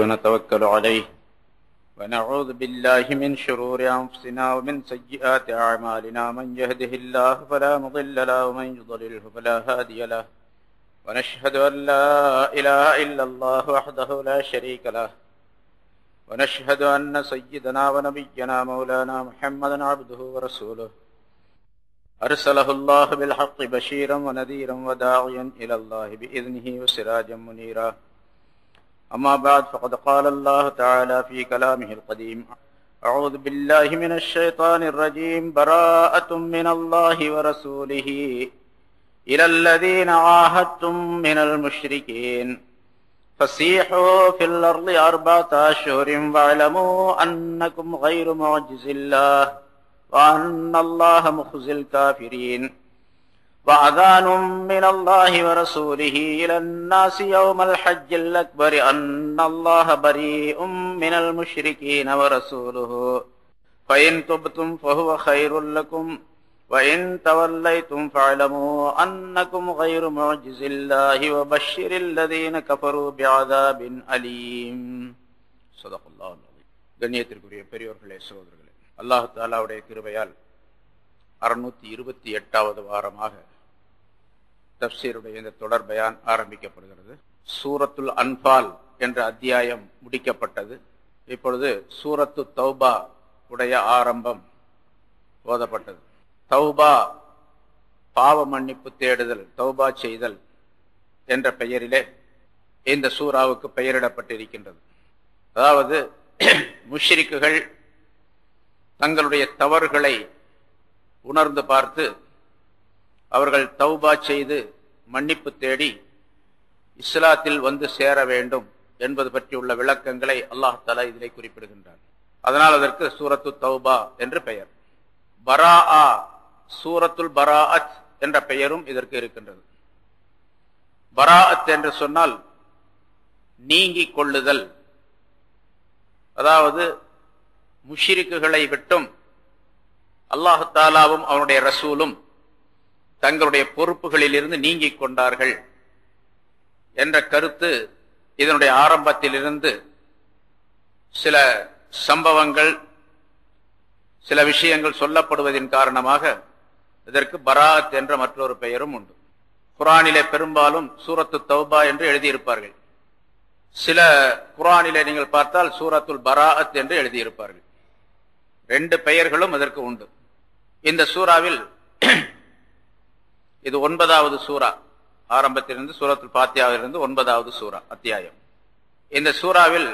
ونتوكل عليه ونعوذ بالله من شرور أنفسنا ومن سيئات أعمالنا من يهده الله فلا مضل له ومن يضلله فلا هادي له ونشهد أن لا إله إلا الله وحده لا شريك له ونشهد أن سيدنا ونبينا مولانا محمدا عبده ورسوله أرسله الله بالحق بشيرا ونذيرا وداعيا إلى الله بإذنه وسراجا منيرا أما بعد فقد قال الله تعالى في كلامه القديم أعوذ بالله من الشيطان الرجيم براءة من الله ورسوله إلى الذين عاهدتم من المشركين فسيحوا في الأرض 4 أشهر واعلموا أنكم غير معجز الله وأن الله مخزي الكافرين وأذان من الله ورسوله إلى الناس يوم الحج الأكبر أن الله بريء من المشركين ورسوله فإن تبتم فهو خير لكم وإن توليتم فاعلموا أنكم غير معجز الله وبشر الذين كفروا بعذاب أليم صدق الله العظيم. கண்ணியத்திற்குரிய பெரியோர்களே, சகோதரர்களே, அல்லாஹ் தஆலாவுடைய கிருபையால் 628வது வாரமாக தஃப்சீருடைய இந்த தொடர் பயான் ஆரம்பிக்கப்படுகிறது. சூரத்துல் அன்பால் என்ற அத்தியாயம் முடிக்கப்பட்டது. இப்பொழுது சூரத்து தௌபா உடைய ஆரம்பம் ஓதப்பட்டது. தௌபா பாவ மன்னிப்பு தேடுதல், தௌபா செய்தல் என்ற பெயரிலே இந்த சூராவுக்கு பெயரிடப்பட்டிருக்கின்றது. அதாவது முஷ்ரிக்குகள் தங்களுடைய தவறுகளை உணர்ந்து பார்த்து அவர்கள் தௌபா செய்து மன்னிப்பு தேடி இஸ்லாத்தில் வந்து சேர வேண்டும் என்பது பற்றியுள்ள விளக்கங்களை அல்லாஹ் தஆலா இதிலே குறிப்பிடுகின்றார். அதனால் அதற்கு சூரத்து தௌபா என்று பெயர். பராஆ, சூரத்துல் பராஅத் என்ற பெயரும் இதற்கு இருக்கின்றது. பராஅத் என்று சொன்னால் நீங்கிக் கொள்ளுதல், அதாவது முஷ்ரிக்குகளை விட்டும் அல்லாஹ் தஆலாவும் அவனுடைய ரசூலும் தங்களுடைய பொறுப்புகளில் இருந்து நீங்கிக் கொண்டார்கள் என்ற கருத்து இதனுடைய ஆரம்பத்திலிருந்து சில சம்பவங்கள், சில விஷயங்கள் சொல்லப்படுவதின் காரணமாக இதற்கு பராஅத் என்ற மற்றொரு பெயரும் உண்டு. குர்ஆனிலே பெரும்பாலும் சூரத்து தௌபா என்று எழுதியிருப்பார்கள். சில குர்ஆனிலே நீங்கள் பார்த்தால் சூரத்துல் பராஅத் என்று எழுதியிருப்பார்கள். 2 பெயர்களும் அதற்கு உண்டு. இந்த சூராவில் இது 9வது சூரா, ஆரம்பத்திலிருந்து சூரத்துல் ஃபாத்திஹாவிலிருந்து 9வது சூரா அத்தியாயம். இந்த சூராவில்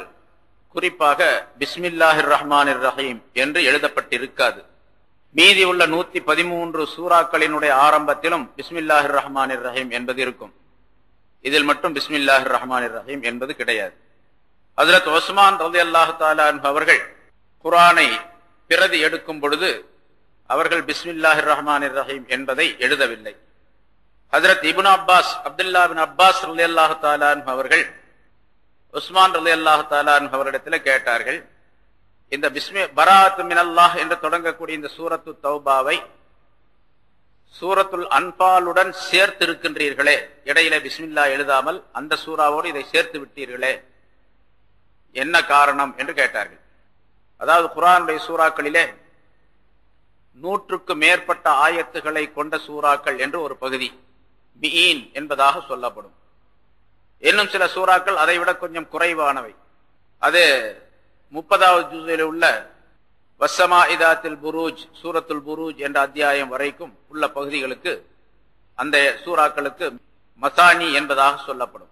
குறிப்பாக பிஸ்மில்லாஹிர் ரஹ்மானிர் ரஹீம் என்று எழுதப்பட்டிருக்காது. மீதி உள்ள 113 சூறாக்களினுடைய ஆரம்பத்திலும் பிஸ்மில்லாஹிர் ரஹ்மானிர் ரஹீம் என்பது இருக்கும். இதில் மட்டும் பிஸ்மில்லாஹிர் ரஹ்மானிர் ரஹீம் என்பது கிடையாது. ஹஜ்ரத் உஸ்மான் ரலியல்லாஹு தஆலா அன்ஹு அவர்கள் குர்ஆனை பிரதி எடுக்கும் பொழுது அவர்கள் பிஸ்மில்லாஹிர் ரஹ்மானிர் ரஹீம் என்பதை எழுதவில்லை. ஹஜ்ரத் இப்னு அப்பாஸ், அப்துல்லா பின் அப்பாஸ் ரலியல்லாஹு தஆலா அன்ஹு அவர்கள் உஸ்மான் ரலியல்லாஹு தஆலா அன்ஹு அவரிடத்தில் கேட்டார்கள், இந்த பராஅத்து மினல்லாஹ் என்று தொடங்கக்கூடிய இந்த சூரத்து தௌபாவை சூரத்துல் அன்பாலுடன் சேர்த்து இருக்கின்றீர்களே, இடையில பிஸ்மில்லா எழுதாமல் அந்த சூராவோடு இதை சேர்த்து விட்டீர்களே, என்ன காரணம் என்று கேட்டார்கள். அதாவது குர்ஆனுடைய சூறாக்களிலே 100க்கு மேற்பட்ட ஆயத்துகளை கொண்ட சூறாக்கள் என்று ஒரு பகுதி மிஈன் என்பதாக சொல்லப்படும். இன்னும் சில சூறாக்கள் அதை விட கொஞ்சம் குறைவானவை. அது 30வது ஜுஸில் உள்ள வஸ்ஸமாஇ தாத்தில் புரூஜ், சூரத்துல் புரூஜ் என்ற அத்தியாயம் வரைக்கும் உள்ள பகுதிகளுக்கு, அந்த சூறாக்களுக்கு மசானி என்பதாக சொல்லப்படும்.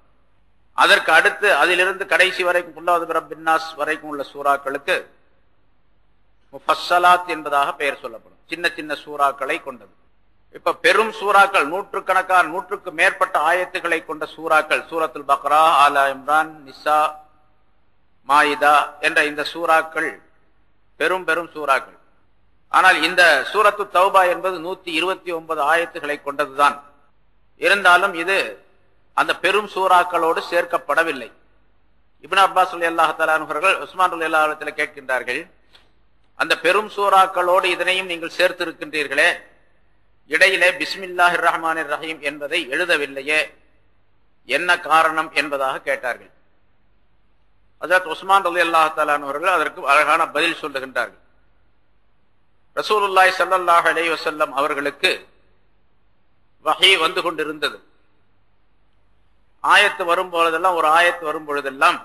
அதற்கு அடுத்து அதிலிருந்து கடைசி வரைக்கும் குல் அஊது பிரப்பின் நாஸ் வரைக்கும் உள்ள சூறாக்களுக்கு முஃபஸ்ஸலாத் என்பதாக பெயர் சொல்லப்படும். சின்ன சின்ன சூறாக்களை கொண்டது. இப்ப பெரும் சூறாக்கள், 100க்கு மேற்பட்ட ஆயத்துக்களை கொண்ட சூறாக்கள், சூரத்துல் பக்ரா, ஆல இம்ரான், நிசா, மாயிதா என்ற இந்த சூறாக்கள் பெரும் பெரும் சூறாக்கள். ஆனால் இந்த சூரத்து தௌபா என்பது 129 ஆயத்துக்களை கொண்டதுதான். இருந்தாலும் இது அந்த பெரும் சூறாக்களோடு சேர்க்கப்படவில்லை. இப்னு அப்பாஸ் ரலியல்லாஹு தஆலா அன்ஹு அவர்கள் உஸ்மான் ரலியல்லாஹு அன்ஹு அவர்கள் கேட்கின்றார்கள், அந்த பெரும் சூறாக்களோடு இதனையும் நீங்கள் சேர்த்து இருக்கின்றீர்களே, இடையிலே பிஸ்மில்லாஹிர் ரஹ்மானிர் ரஹீம் என்பதை எழுதவில்லையே, என்ன காரணம் என்பதாக கேட்டார்கள். ஹஜ்ரத் உஸ்மான் ரலியல்லாஹு தஆலா அவர்கள் அதற்கு அழகான பதில் சொல்லுகின்றார்கள். ரசூலுல்லாஹி ஸல்லல்லாஹு அலைஹி வஸல்லம் அவர்களுக்கு வஹீ வந்து கொண்டிருந்தது. ஆயத்து வரும்பொழுதெல்லாம், ஒரு ஆயத்து வரும்பொழுதெல்லாம்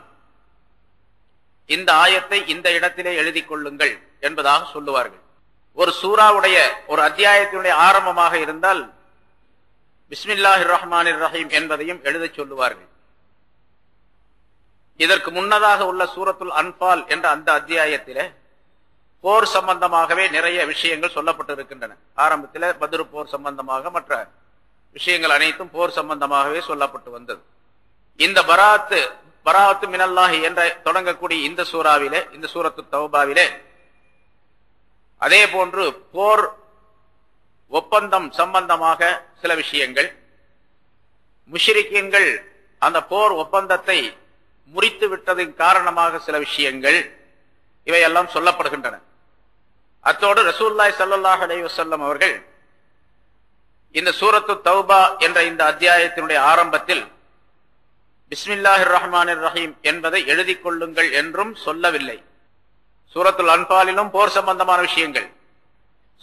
இந்த ஆயத்தை இந்த இடத்திலே எழுதி கொள்ளுங்கள் என்பதாக சொல்லுவார்கள். ஒரு சூராவுடைய ஒரு அத்தியாயத்தினுடைய ஆரம்பமாக இருந்தால் பிஸ்மில்லாஹிர் ரஹ்மானிர் ரஹீம் என்பதையும் எழுதச் சொல்லுவார்கள். இதற்கு முன்னதாக உள்ள சூரத்துல் அன்பால் என்ற அந்த அத்தியாயத்திலே போர் சம்பந்தமாகவே நிறைய விஷயங்கள் சொல்லப்பட்டிருக்கின்றன. ஆரம்பத்தில் பத்ரு போர் சம்பந்தமாக மற்ற விஷயங்கள் அனைத்தும் போர் சம்பந்தமாகவே சொல்லப்பட்டு வந்தது. இந்த பராஅத்து மினல்லாஹி என்ற தொடங்கக்கூடிய இந்த சூராவிலே, இந்த சூரத்து தௌபாவிலே அதே போன்று போர் ஒப்பந்தம் சம்பந்தமாக சில விஷயங்கள், முஷ்ரிக்கீன்கள் அந்த போர் ஒப்பந்தத்தை முறித்து விட்டதின் காரணமாக சில விஷயங்கள், இவையெல்லாம் சொல்லப்படுகின்றன. அத்தோடு ரசூலுல்லாஹி ஸல்லல்லாஹு அலைஹி வஸல்லம் அவர்கள் இந்த சூரத்து தௌபா என்ற இந்த அத்தியாயத்தினுடைய ஆரம்பத்தில் பிஸ்மில்லாஹிர் ரஹ்மானிர் ரஹீம் என்பதை எழுதி கொள்ளுங்கள் என்றும் சொல்லவில்லை. சூரத்துல் அன்பாலிலும் போர் சம்பந்தமான விஷயங்கள்,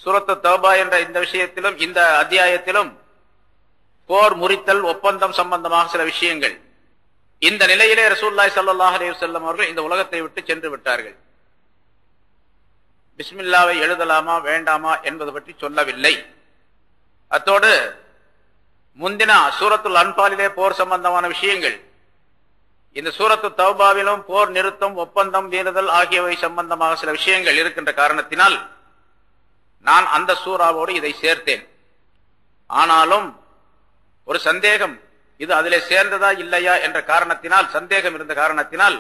சூரத்து தௌபா என்ற இந்த விஷயத்திலும் இந்த அத்தியாயத்திலும் போர் முறித்தல் ஒப்பந்தம் சம்பந்தமாக சில விஷயங்கள். இந்த நிலையிலே ரசூலுல்லாஹி ஸல்லல்லாஹு அலைஹி வஸல்லம் அவர்கள் இந்த உலகத்தை விட்டு சென்று விட்டார்கள். பிஸ்மில்லாவை எழுதலாமா வேண்டாமா என்பது பற்றி சொல்லவில்லை. அத்தோடு முந்தின சூரத்துல் அன்பாலிலே போர் சம்பந்தமான விஷயங்கள், இந்த சூரத்து தௌபாவிலும் போர் நிறுத்தம், ஒப்பந்தம், மீறுதல் ஆகியவை சம்பந்தமாக சில விஷயங்கள் இருக்கின்ற காரணத்தினால் நான் அந்த சூறாவோடு இதை சேர்த்தேன். ஆனாலும் ஒரு சந்தேகம், இது அதிலே சேர்ந்ததா இல்லையா என்ற காரணத்தினால், சந்தேகம் இருந்த காரணத்தினால்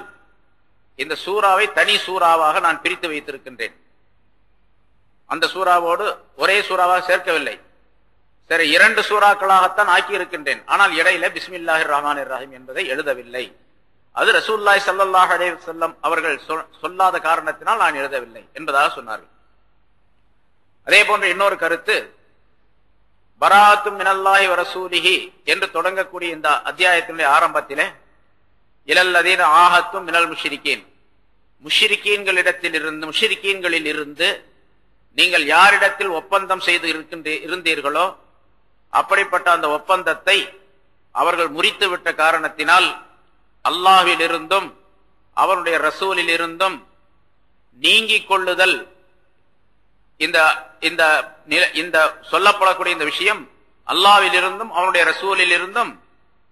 இந்த சூறாவை தனி சூறாவாக நான் பிரித்து வைத்திருக்கின்றேன். அந்த சூறாவோடு ஒரே சூறாவாக சேர்க்கவில்லை. சரி, 2 சூறாக்களாகத்தான் ஆக்கி இருக்கின்றேன். ஆனால் இடையில பிஸ்மில்லாஹிர் ரஹ்மானிர் ரஹீம் என்பதை எழுதவில்லை. அது ரசூலுல்லாஹி ஸல்லல்லாஹு அலைஹி வஸல்லம் அவர்கள் சொல்லாத காரணத்தினால் நான் எழுதவில்லை என்பதாக சொன்னார்கள். அதே போன்ற இன்னொரு கருத்து, பராஅத்தும் மினல்லாஹி வ ரசூலிஹி என்று தொடங்கக்கூடிய இந்த அத்தியாயத்தினுடைய ஆரம்பத்திலே இலல்லதீன ஆஹத்தும் மினல் முஷ்ரிக்கீன், முஷ்ரிக்கீன்களில் இருந்து நீங்கள் யாரிடத்தில் ஒப்பந்தம் செய்து இருந்தீர்களோ அப்படிப்பட்ட அந்த ஒப்பந்தத்தை அவர்கள் முறித்து விட்ட காரணத்தினால் அல்லாஹ்வில் இருந்தும் அவருடைய ரசூலில் இருந்தும் நீங்கிக் கொள்ளுதல், இந்த சொல்லப்படக்கூடிய இந்த விஷயம் அல்லாஹ்வில் இருந்தும் அவருடைய ரசூலில் இருந்தும்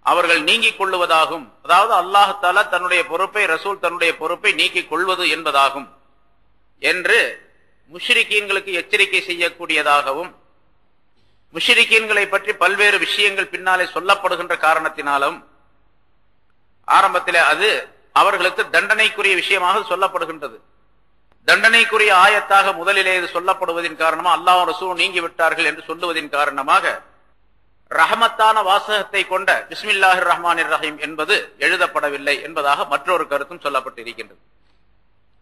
அவர்கள் நீங்கிக் கொள்ளுவதாகும். அதாவது அல்லாஹ் தஆலா தன்னுடைய பொறுப்பை, ரசூல் தன்னுடைய பொறுப்பை நீக்கிக் கொள்வது என்பதாகும் என்று முஷ்ரிக்கீன்களுக்கு எச்சரிக்கை செய்யக்கூடியதாகவும், முஷ்ரிக்கீன்களை பற்றி பல்வேறு விஷயங்கள் பின்னாலே சொல்லப்படுகின்ற காரணத்தினாலும் ஆரம்பத்திலே அது அவர்களுக்கு தண்டனைக்குரிய விஷயமாக சொல்லப்படுகின்றது. தண்டனைக்குரிய ஆயத்தாக முதலிலே இது சொல்லப்படுவதின் காரணமாக, அல்லாஹ் ரசூல் நீங்கி விட்டார்கள் என்று சொல்லுவதின் காரணமாக ரஹமத்தான வாசகத்தை கொண்ட பிஸ்மில்லாஹிர் ரஹ்மானிர் ரஹீம் என்பது எழுதப்படவில்லை என்பதாக மற்றொரு கருத்தும் சொல்லப்பட்டிருக்கின்றது.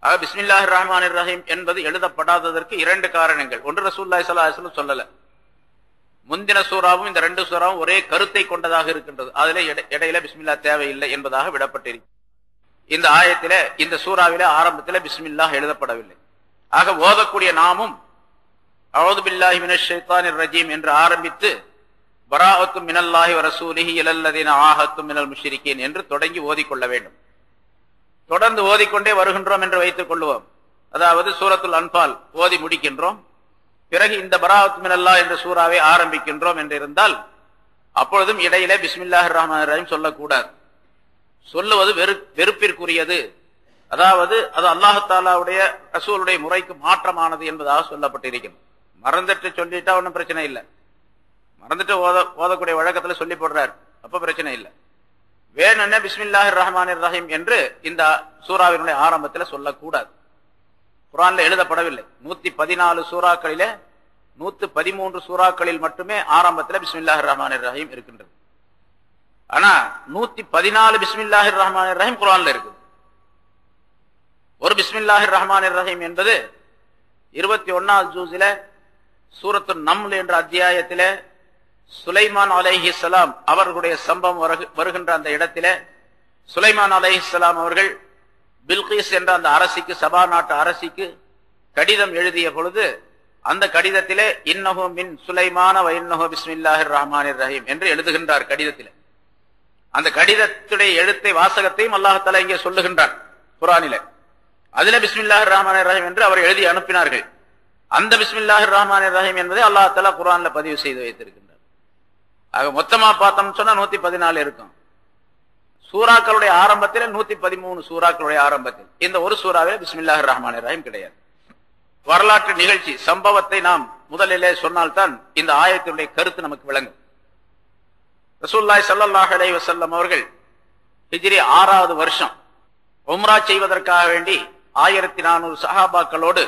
ஆக பிஸ்மில்லாஹிர் ரஹ்மானிர் ரஹீம் என்பது எழுதப்படாததற்கு 2 காரணங்கள். ஒன்று, ரசூலுல்லாஹி ஸல்லல்லாஹு அலைஹி வஸல்லம் சொல்லல. முந்தின சூறாவும் இந்த 2 சூறாவும் ஒரே கருத்தை கொண்டதாக இருக்கின்றது. அதிலே இடையில பிஸ்மில்லா தேவையில்லை என்பதாக விடப்பட்டிருக்கிறது. இந்த ஆயத்திலே, இந்த சூறாவிலே ஆரம்பத்திலே பிஸ்மில்லாஹ் எழுதப்படவில்லை. ஆக ஓதக்கூடிய நாமும் அஊது பில்லாஹி மினஷ் ஷைத்தானிர் ரஜீம் என்று ஆரம்பித்து பராஅத்து மினல்லாஹி வ ரசூலிஹி இலல்லதீன ஆஹத்தும் மினல் முஷ்ரிக்கீன் என்று தொடங்கி ஓதிக்கொள்ள வேண்டும். தொடர்ந்து ஓதிக்கொண்டே வருகின்றோம் என்று வைத்துக் கொள்வோம். அதாவது சூரத்துல் அன்பால் ஓதி முடிக்கின்றோம், பிறகு இந்த பராஅத்து மினல்லாஹ் என்ற சூறாவை ஆரம்பிக்கின்றோம் என்று இருந்தால் அப்பொழுதும் இடையிலே பிஸ்மில்லாஹிர் ரஹ்மானிர் ரஹீம் சொல்லக்கூடாது. சொல்லுவது வெறுப்பிற்குரியது, அதாவது அது அல்லாஹ் தஆலாவுடைய ரசூலுடைய முறைக்கு மாற்றமானது என்பதாக சொல்லப்பட்டிருக்கிறது. மறந்துட்டு சொல்லிட்டா ஒன்றும் பிரச்சனை இல்லை. மறந்துட்டு ஓதக்கூடிய வழக்கத்தில் சொல்லி போடுறார், அப்ப பிரச்சனை இல்லை. வேணும்னே பிஸ்மில்லாஹிர் ரஹ்மானிர் ரஹீம் என்று இந்த சூறாவினுடைய ஆரம்பத்தில் சொல்லக்கூடாது. குர்ஆன்ல எழுதப்படவில்லை. 114 சூறாக்களிலே 113 சூறாக்களில் மட்டுமே ஆரம்பத்தில் பிஸ்மில்லாஹிர் ரஹ்மானிர் ரஹீம் இருக்கின்றது. ஆனா 114 பிஸ்மில்லாஹிர் ரஹ்மானிர் ரஹீம் குர்ஆன்ல இருக்குது. ஒரு பிஸ்மில்லாஹிர் ரஹ்மானிர் ரஹீம் என்பது 21வது ஜூஸில சூரத்து நம்ல் என்ற அத்தியாயத்திலே சுலைமான் அலைஹிஸ்ஸலாம் அவர்களுடைய சம்பவம் வருகின்ற அந்த இடத்திலே சுலைமான் அலைஹிஸ்ஸலாம் அவர்கள் பில்கிஸ் என்ற அந்த அரசிக்கு, சபா நாட்டு அரசிக்கு கடிதம் எழுதிய பொழுது அந்த கடிதத்திலே இன்னஹு மின் சுலைமான வ இன்னஹு பிஸ்மில்லாஹிர் ரஹ்மானிர் ரஹீம் என்று எழுதுகின்றார் கடிதத்திலே. அந்த கடிதத்துடைய எழுத்தை வாசகத்தையும் அல்லாஹ் தஆலா இங்கே சொல்லுகின்றார் குர்ஆனிலே. அதிலே பிஸ்மில்லாஹிர் ரஹ்மானிர் ரஹீம் என்று அவர் எழுதி அனுப்பினார்கள். அந்த பிஸ்மில்லாஹிர் ரஹ்மானிர் ரஹீம் என்பதை அல்லாஹ் தஆலா குர்ஆன்ல பதிவு செய்து வைத்திருக்கின்றார். ஆக மொத்தமா பார்த்தோம்னு சொன்னா 114 இருக்கும். சூறாக்களுடைய ஆரம்பத்தில் 113 சூறாக்களுடைய ஆரம்பத்தில் இந்த ஒரு சூறாவே பிஸ்மில்லாஹிர் ரஹ்மானிர் ரஹீம் கிடையாது. வரலாற்று நிகழ்ச்சி சம்பவத்தை நாம் முதலிலே சொன்னால்தான் இந்த ஆயத்தினுடைய கருத்து நமக்கு விளங்கும். ரசூலுல்லாஹி ஸல்லல்லாஹு அலைஹி வஸல்லம் அவர்கள் ஹிஜ்ரி 6வது வருஷம் உம்ரா செய்வதற்காக வேண்டி 1400 சஹாபாக்களோடு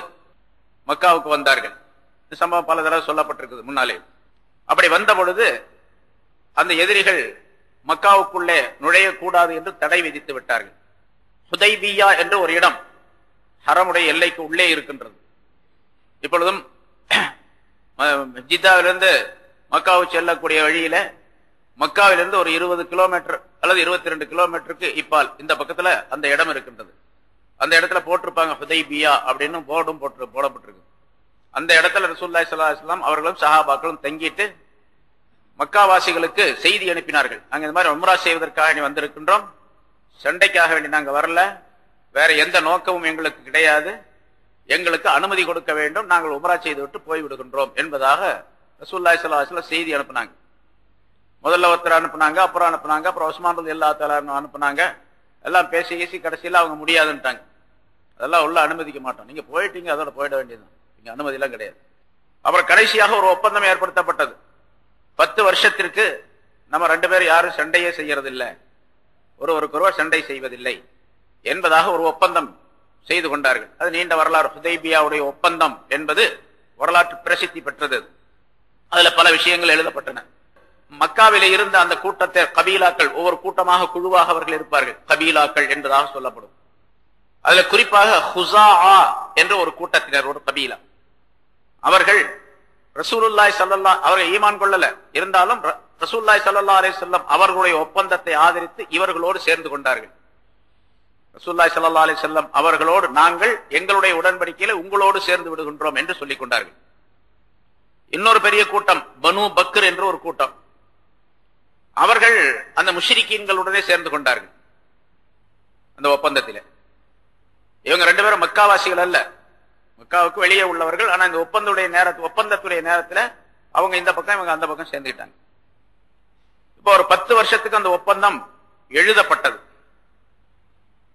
மக்காவுக்கு வந்தார்கள். இந்த சம்பவம் பல தடவை சொல்லப்பட்டிருக்குது முன்னாலே. அப்படி வந்த பொழுது அந்த எதிரிகள் மக்காவுக்குள்ளே நுழையக்கூடாது என்று தடை விதித்து விட்டார்கள். ஹுதைபியா என்ற ஒரு இடம் ஹரமுடைய எல்லைக்கு உள்ளே இருக்கின்றது. இப்பொழுதும் ஜித்தாவிலிருந்து மக்காவுக்கு செல்லக்கூடிய வழியில மக்காவிலிருந்து ஒரு 20 கிலோமீட்டர் அல்லது 22 கிலோமீட்டருக்கு இப்பால் இந்த பக்கத்துல அந்த இடம் இருக்கின்றது. அந்த இடத்துல போட்டிருப்பாங்க ஹுதைபியா அப்படின்னு போர்டும் போடப்பட்டிருக்கு. அந்த இடத்துல ரசூலுல்லாஹி ஸல்லல்லாஹு அலைஹி வஸல்லம் அவர்களும் சஹாபாக்களும் தங்கிட்டு மக்காவாசிகளுக்கு செய்தி அனுப்பினார்கள். நாங்க இந்த மாதிரி உம்ரா செய்வதற்காக வந்திருக்கின்றோம், சண்டைக்காக வேண்டி நாங்க வரல, வேற எந்த நோக்கமும் எங்களுக்கு கிடையாது, எங்களுக்கு அனுமதி கொடுக்க வேண்டும், நாங்கள் உம்ரா செய்து விட்டு போய்விடுகின்றோம் என்பதாக ரசூலுல்லாஹி ஸல்லல்லாஹு அலைஹி வஸல்லம் செய்தி அனுப்பினாங்க. முதல்ல ஒருத்தர் அனுப்புனாங்க, அப்புறம் உஸ்மான் ரலியல்லாஹு தஆலா அனுப்புனாங்க. எல்லாம் பேசி கடைசியில் அவங்க முடியாதுன்ட்டாங்க. அதெல்லாம் உள்ள அனுமதிக்க மாட்டோம், நீங்க போயிட்டீங்க, அதோட போயிட வேண்டியது, இங்க அனுமதி எல்லாம் கிடையாது. அப்புறம் கடைசியாக ஒரு ஒப்பந்தம் ஏற்படுத்தப்பட்டது. 10 வருஷத்திற்கு நம்ம 2 பேரும் யாரும் சண்டையே செய்யறது இல்லை, ஒருவருக்கொருவர் சண்டை செய்வதில்லை என்பதாக ஒரு ஒப்பந்தம் செய்து கொண்டார்கள். அது நீண்ட வரலாறு. ஹுதைபியாவுடைய ஒப்பந்தம் என்பது வரலாற்று பிரசித்தி பெற்றது. அதுல பல விஷயங்கள் எழுதப்பட்டன. மக்காவிலே இருந்த அந்த கூட்டத்தை கபீலாக்கள், ஒவ்வொரு கூட்டமாக குழுவாக அவர்கள் இருப்பார்கள், கபீலாக்கள் என்பதாக சொல்லப்படும். அதுல குறிப்பாக ஹுஸா என்ற ஒரு கூட்டத்தினர், ஒரு கபீலா, அவர்கள் ரசூலுல்லாஹி ஸல்லல்லாஹு அவர்கள் ஈமான் கொள்ளல, இருந்தாலும் ரசூலுல்லாஹி ஸல்லல்லாஹு அலைஹி வஸல்லம் அவர்களுடைய ஒப்பந்தத்தை ஆதரித்து இவர்களோடு சேர்ந்து கொண்டார்கள். ரசூலுல்லாஹி ஸல்லல்லாஹு அலைஹி வஸல்லம் அவர்களோடு நாங்கள் எங்களுடைய உடன்படிக்கையில உங்களோடு சேர்ந்து விடுகின்றோம் என்று சொல்லிக் கொண்டார்கள். இன்னொரு பெரிய கூட்டம் பனு பக்ர் என்ற ஒரு கூட்டம், அவர்கள் அந்த முஷ்ரிக்கீன்களுடனே சேர்ந்து கொண்டார்கள் அந்த ஒப்பந்தத்திலே. இவங்க 2 பேரும் மக்காவாசிகள் அல்ல, மக்காவுக்கு வெளியே உள்ளவர்கள். ஆனா இந்த ஒப்பந்தத்துடைய நேரத்துல அவங்க இந்த பக்கம் இவங்க அந்த பக்கம் சேர்ந்துக்கிட்டாங்க. இப்போ ஒரு 10 வருஷத்துக்கு அந்த ஒப்பந்தம் எழுதப்பட்டது.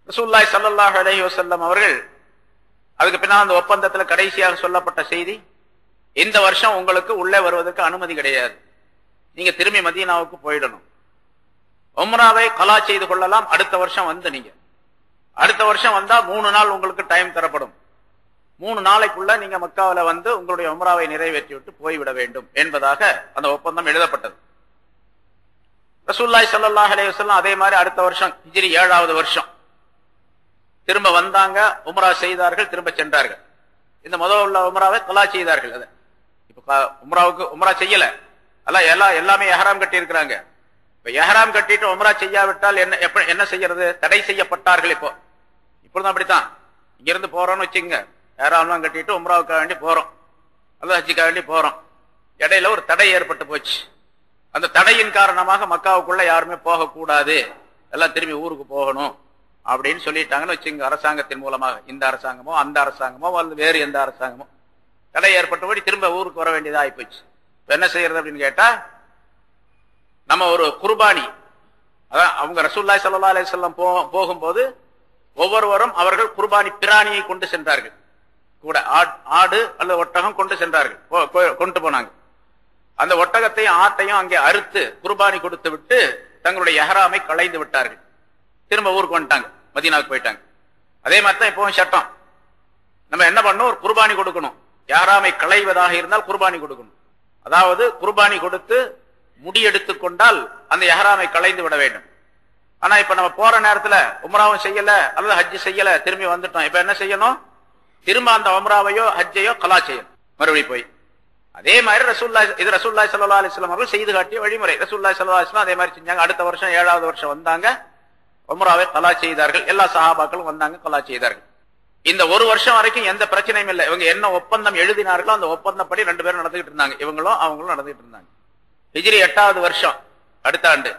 ரசூலுல்லாஹி ஸல்லல்லாஹு அலைஹி வஸல்லம் அவர்கள் அதுக்கு பின்னால் அந்த ஒப்பந்தத்துல கடைசியாக சொல்லப்பட்ட செய்தி, இந்த வருஷம் உங்களுக்கு உள்ளே வருவதற்கு அனுமதி கிடையாது, நீங்க திரும்பி மதீனாவுக்கு போயிடணும், உம்ராவை கலா செய்து கொள்ளலாம், அடுத்த வருஷம் வந்து நீங்க அடுத்த வருஷம் வந்தா 3 நாள் உங்களுக்கு டைம் தரப்படும், 3 நாளைக்குள்ள நீங்க மக்காவில வந்து உங்களுடைய உம்ராவை நிறைவேற்றி விட்டு போய்விட வேண்டும் என்பதாக அந்த ஒப்பந்தம் எழுதப்பட்டது. ரசூலுல்லாஹி ஸல்லல்லாஹு அலைஹி வஸல்லம் அதே மாதிரி அடுத்த வருஷம் ஹிஜ்ரி 7வது வருஷம் திரும்ப வந்தாங்க, உம்ரா செய்தார்கள், திரும்ப சென்றார்கள். இந்த முதல் உள்ள உம்ராவை கலா செய்தார்கள். அதை இப்ப உம்ரா செய்யல, எல்லாமே எஹ்ராம் கட்டி இருக்கிறாங்க. இப்ப எஹ்ராம் கட்டிட்டு உம்ரா செய்யாவிட்டால் என்ன செய்யறது? தடை செய்யப்பட்டார்கள். இப்பொழுதும் அப்படித்தான். இங்க இருந்து போறோம்னு வச்சுங்க, எஹ்ராம்லாம் கட்டிட்டு உம்ராவுக்காக வேண்டி போறோம் அல்லது ஹஜ்ஜுக்காக வேண்டி போறோம், இடையில ஒரு தடை ஏற்பட்டு போச்சு. அந்த தடையின் காரணமாக மக்காவுக்குள்ள யாருமே போகக்கூடாது, எல்லாம் திரும்பி ஊருக்கு போகணும் அப்படின்னு சொல்லிட்டாங்கன்னு வச்சுங்க. அரசாங்கத்தின் மூலமாக, இந்த அரசாங்கமோ அந்த அரசாங்கமோ அல்லது வேறு எந்த அரசாங்கமோ தடை ஏற்பட்டபடி திரும்ப ஊருக்கு வர வேண்டியதா ஆயிப்போச்சு. என்ன செய்யறது அப்படின்னு கேட்டா, நம்ம ஒரு குர்பானி, அதான் அவங்க ரசூலுல்லாஹி ஸல்லல்லாஹு அலைஹி வஸல்லம் போகும்போது ஒவ்வொருவரும் அவர்கள் குர்பானி பிராணியை கொண்டு சென்றார்கள், கூட ஆடு அல்லது ஒட்டகம் கொண்டு சென்றார்கள், கொண்டு போனாங்க. அந்த ஒட்டகத்தையும் ஆட்டையும் அங்கே அறுத்து குர்பானி கொடுத்து விட்டு தங்களுடைய எஹ்ராமை களைந்து விட்டார்கள். திரும்ப ஊருக்கு வந்துட்டாங்க, மதீனாவுக்கு போயிட்டாங்க. அதே மாதிரி தான் இப்பவும் சட்டம். நம்ம என்ன பண்ணணும்? ஒரு குர்பானி கொடுக்கணும். எஹ்ராமை களைவதாக இருந்தால் குர்பானி கொடுக்கணும். அதாவது குர்பானி கொடுத்து முடியெடுத்துக் கொண்டால் அந்த எஹ்ராமை களைந்து விட வேண்டும். ஆனா இப்ப நம்ம போற நேரத்துல உம்ராவும் செய்யல அல்லது ஹஜ் செய்யல, திரும்பி வந்துட்டோம். இப்ப என்ன செய்யணும்? திரும்ப அந்த உம்ராவையோ ஹஜ்ஜையோ கலா செய்யணும், மறுபடியும் போய். அதே மாதிரி ரசூலுல்லாஹி ஸல்லல்லாஹு அலைஹி வஸல்லம் அவர்கள் செய்து காட்டிய வழிமுறை. ரசூலுல்லாஹி ஸல்லல்லாஹு அலைஹி வஸல்லம் அதே மாதிரி செஞ்சாங்க. அடுத்த வருஷம் 7வது வருஷம் வந்தாங்க, உம்ராவை கலா செய்தார்கள். எல்லா சஹாபாக்களும் வந்தாங்க, கலா செய்தார்கள். இந்த ஒரு வருஷம் வரைக்கும் எந்த பிரச்சனையும் இல்லை. இவங்க என்ன ஒப்பந்தம் எழுதினார்களோ அந்த ஒப்பந்தப்படி 2 பேரும் நடந்துகிட்டு இருந்தாங்க. இவங்களும் அவங்களும் நடந்துகிட்டு இருந்தாங்க. ஹிஜ்ரி 8வது வருஷம், அடுத்த ஆண்டு,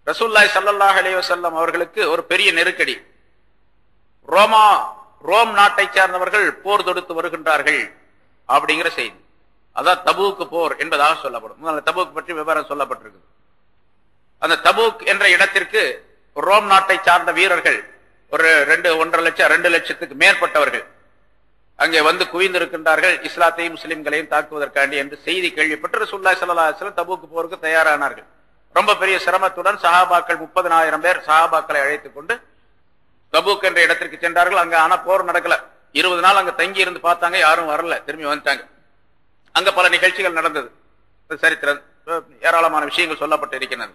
ரசூலுல்லாஹி ஸல்லல்லாஹு அலைஹி வஸல்லம் அவர்களுக்கு ஒரு பெரிய நெருக்கடி. ரோம் நாட்டை சேர்ந்தவர்கள் போர் தொடுத்து வருகின்றார்கள் அப்படிங்கிற செய்தி. அதான் தபூக் போர் என்பதாக சொல்லப்படும். தபூக் பற்றி விவரம் சொல்லப்பட்டிருக்கு. அந்த தபூக் என்ற இடத்திற்கு ரோம் நாட்டை சார்ந்த வீரர்கள் ஒரு 1.5 லட்சம் 2 லட்சத்துக்கு மேற்பட்டவர்கள் அங்கே வந்து குவிந்திருக்கின்றார்கள், இஸ்லாத்தையும் முஸ்லிம்களையும் தாக்குவதற்காண்டி என்று செய்தி கேள்விப்பட்டு ரசூலுல்லாஹி ஸல்லல்லாஹு அலைஹி வஸல்லம் தபூக் போருக்கு தயாரானார்கள். ரொம்ப பெரிய சிரமத்துடன் சஹாபாக்கள் 30,000 பேர் சஹாபாக்களை அழைத்துக் கொண்டு தபூக் என்ற இடத்திற்கு சென்றார்கள். அங்க ஆனா போர் நடக்கல. 20 நாள் அங்க தங்கி இருந்து பார்த்தாங்க, யாரும் வரல, திரும்பி வந்துட்டாங்க. அங்க பல நிகழ்ச்சிகள் நடந்தது, சரித்திரம் ஏராளமான விஷயங்கள் சொல்லப்பட்டு இருக்கிறது.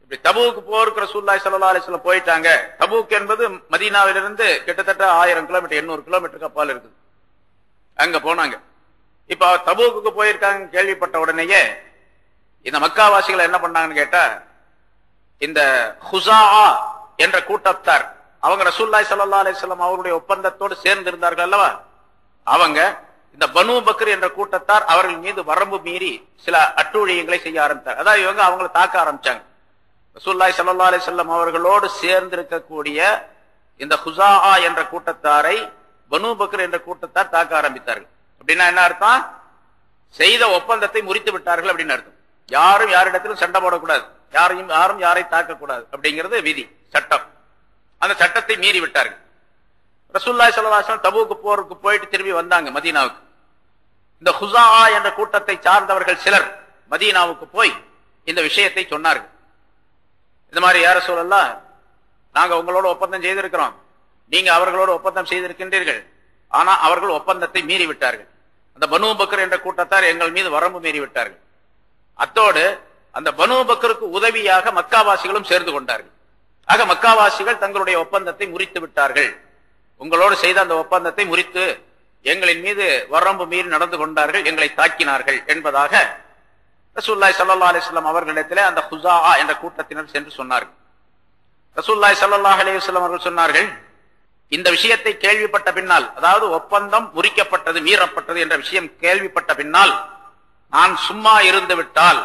இப்படி தபூக் போருக்கு ரசூலுல்லாஹி ஸல்லல்லாஹு அலைஹி வஸல்லம் போயிட்டாங்க. தபூக் என்பது மதீனாவிலிருந்து கிட்டத்தட்ட 1000 கிலோமீட்டர் 800 கிலோமீட்டருக்கு அப்பால் இருக்குது. அங்க போனாங்க. இப்ப தபூக்கு போயிருக்காங்க கேள்விப்பட்ட உடனேயே இந்த மக்காவாசிகள் என்ன பண்ணாங்கன்னு கேட்டா, இந்த ஹுஸா என்ற கூட்டத்தார், அவங்க ரசூலுல்லாஹி ஸல்லல்லாஹு அலைஹி வஸல்லம் அவருடைய ஒப்பந்தத்தோடு சேர்ந்து இருந்தார்கள் அல்லவா, அவங்க இந்த பனு பக்ர் என்ற கூட்டத்தார் அவர்கள் மீது வரம்பு மீறி சில அட்டூழியங்களை செய்ய ஆரம்பித்தார். அதாவது இவங்க அவங்களை தாக்க ஆரம்பிச்சாங்க. ரசூலுல்லாஹி ஸல்லல்லாஹு அலைஹி வஸல்லம் அவர்களோடு சேர்ந்து இருக்கக்கூடிய இந்த ஹுஸா என்ற கூட்டத்தாரை பனு பக்ர் என்ற கூட்டத்தார் தாக்க ஆரம்பித்தார்கள். அப்படின்னா என்ன அர்த்தம்? செய்த ஒப்பந்தத்தை முறித்து விட்டார்கள் அப்படின்னு அர்த்தம். யாரும் யாரிடத்திலும் சண்டை போடக்கூடாது, யாரும் யாரை தாக்கக்கூடாது அப்படிங்கிறது விதி, சட்டம். அந்த சட்டத்தை மீறி விட்டார்கள். ரசூலுல்லாஹி ஸல்லல்லாஹு அலைஹி வஸல்லம் தபூக் போருக்கு போயிட்டு திரும்பி வந்தாங்க மதீனாவுக்கு. இந்த ஹுஸா என்ற கூட்டத்தை சார்ந்தவர்கள் சிலர் மதீனாவுக்கு போய் இந்த விஷயத்தை சொன்னார்கள். இந்த மாதிரி யா ரசூலல்லாஹ், நாங்க உங்களோட ஒப்பந்தம் செய்திருக்கிறோம், நீங்க அவர்களோட ஒப்பந்தம் செய்திருக்கின்றீர்கள், ஆனா அவர்கள் ஒப்பந்தத்தை மீறி விட்டார்கள். அந்த பனு பக்ர் என்ற கூட்டத்தார் எங்கள் மீது வரம்பு மீறி விட்டார்கள். அத்தோடு அந்த பனு பக்ருக்கு உதவியாக மக்காவாசிகளும் சேர்ந்து கொண்டார்கள். ஆக மக்காவாசிகள் தங்களுடைய ஒப்பந்தத்தை முறித்து விட்டார்கள், உங்களோடு செய்த அந்த ஒப்பந்தத்தை முறித்து எங்களின் மீது வரம்பு மீறி நடந்து கொண்டார்கள், எங்களை தாக்கினார்கள் என்பதாக ரசூலுல்லாஹி ஸல்லல்லாஹு அலைஹி வஸல்லம் அவர்களிடத்திலே அந்த ஹுஸா என்ற கூட்டத்தினர் சென்று சொன்னார்கள். ரசூலுல்லாஹி ஸல்லல்லாஹு அலைஹி வஸல்லம் அவர்கள் சொன்னார்கள், இந்த விஷயத்தை கேள்விப்பட்ட பின்னால், அதாவது ஒப்பந்தம் முறிக்கப்பட்டது, மீறப்பட்டது என்ற விஷயம் கேள்விப்பட்ட பின்னால் நான் சும்மா இருந்து விட்டால்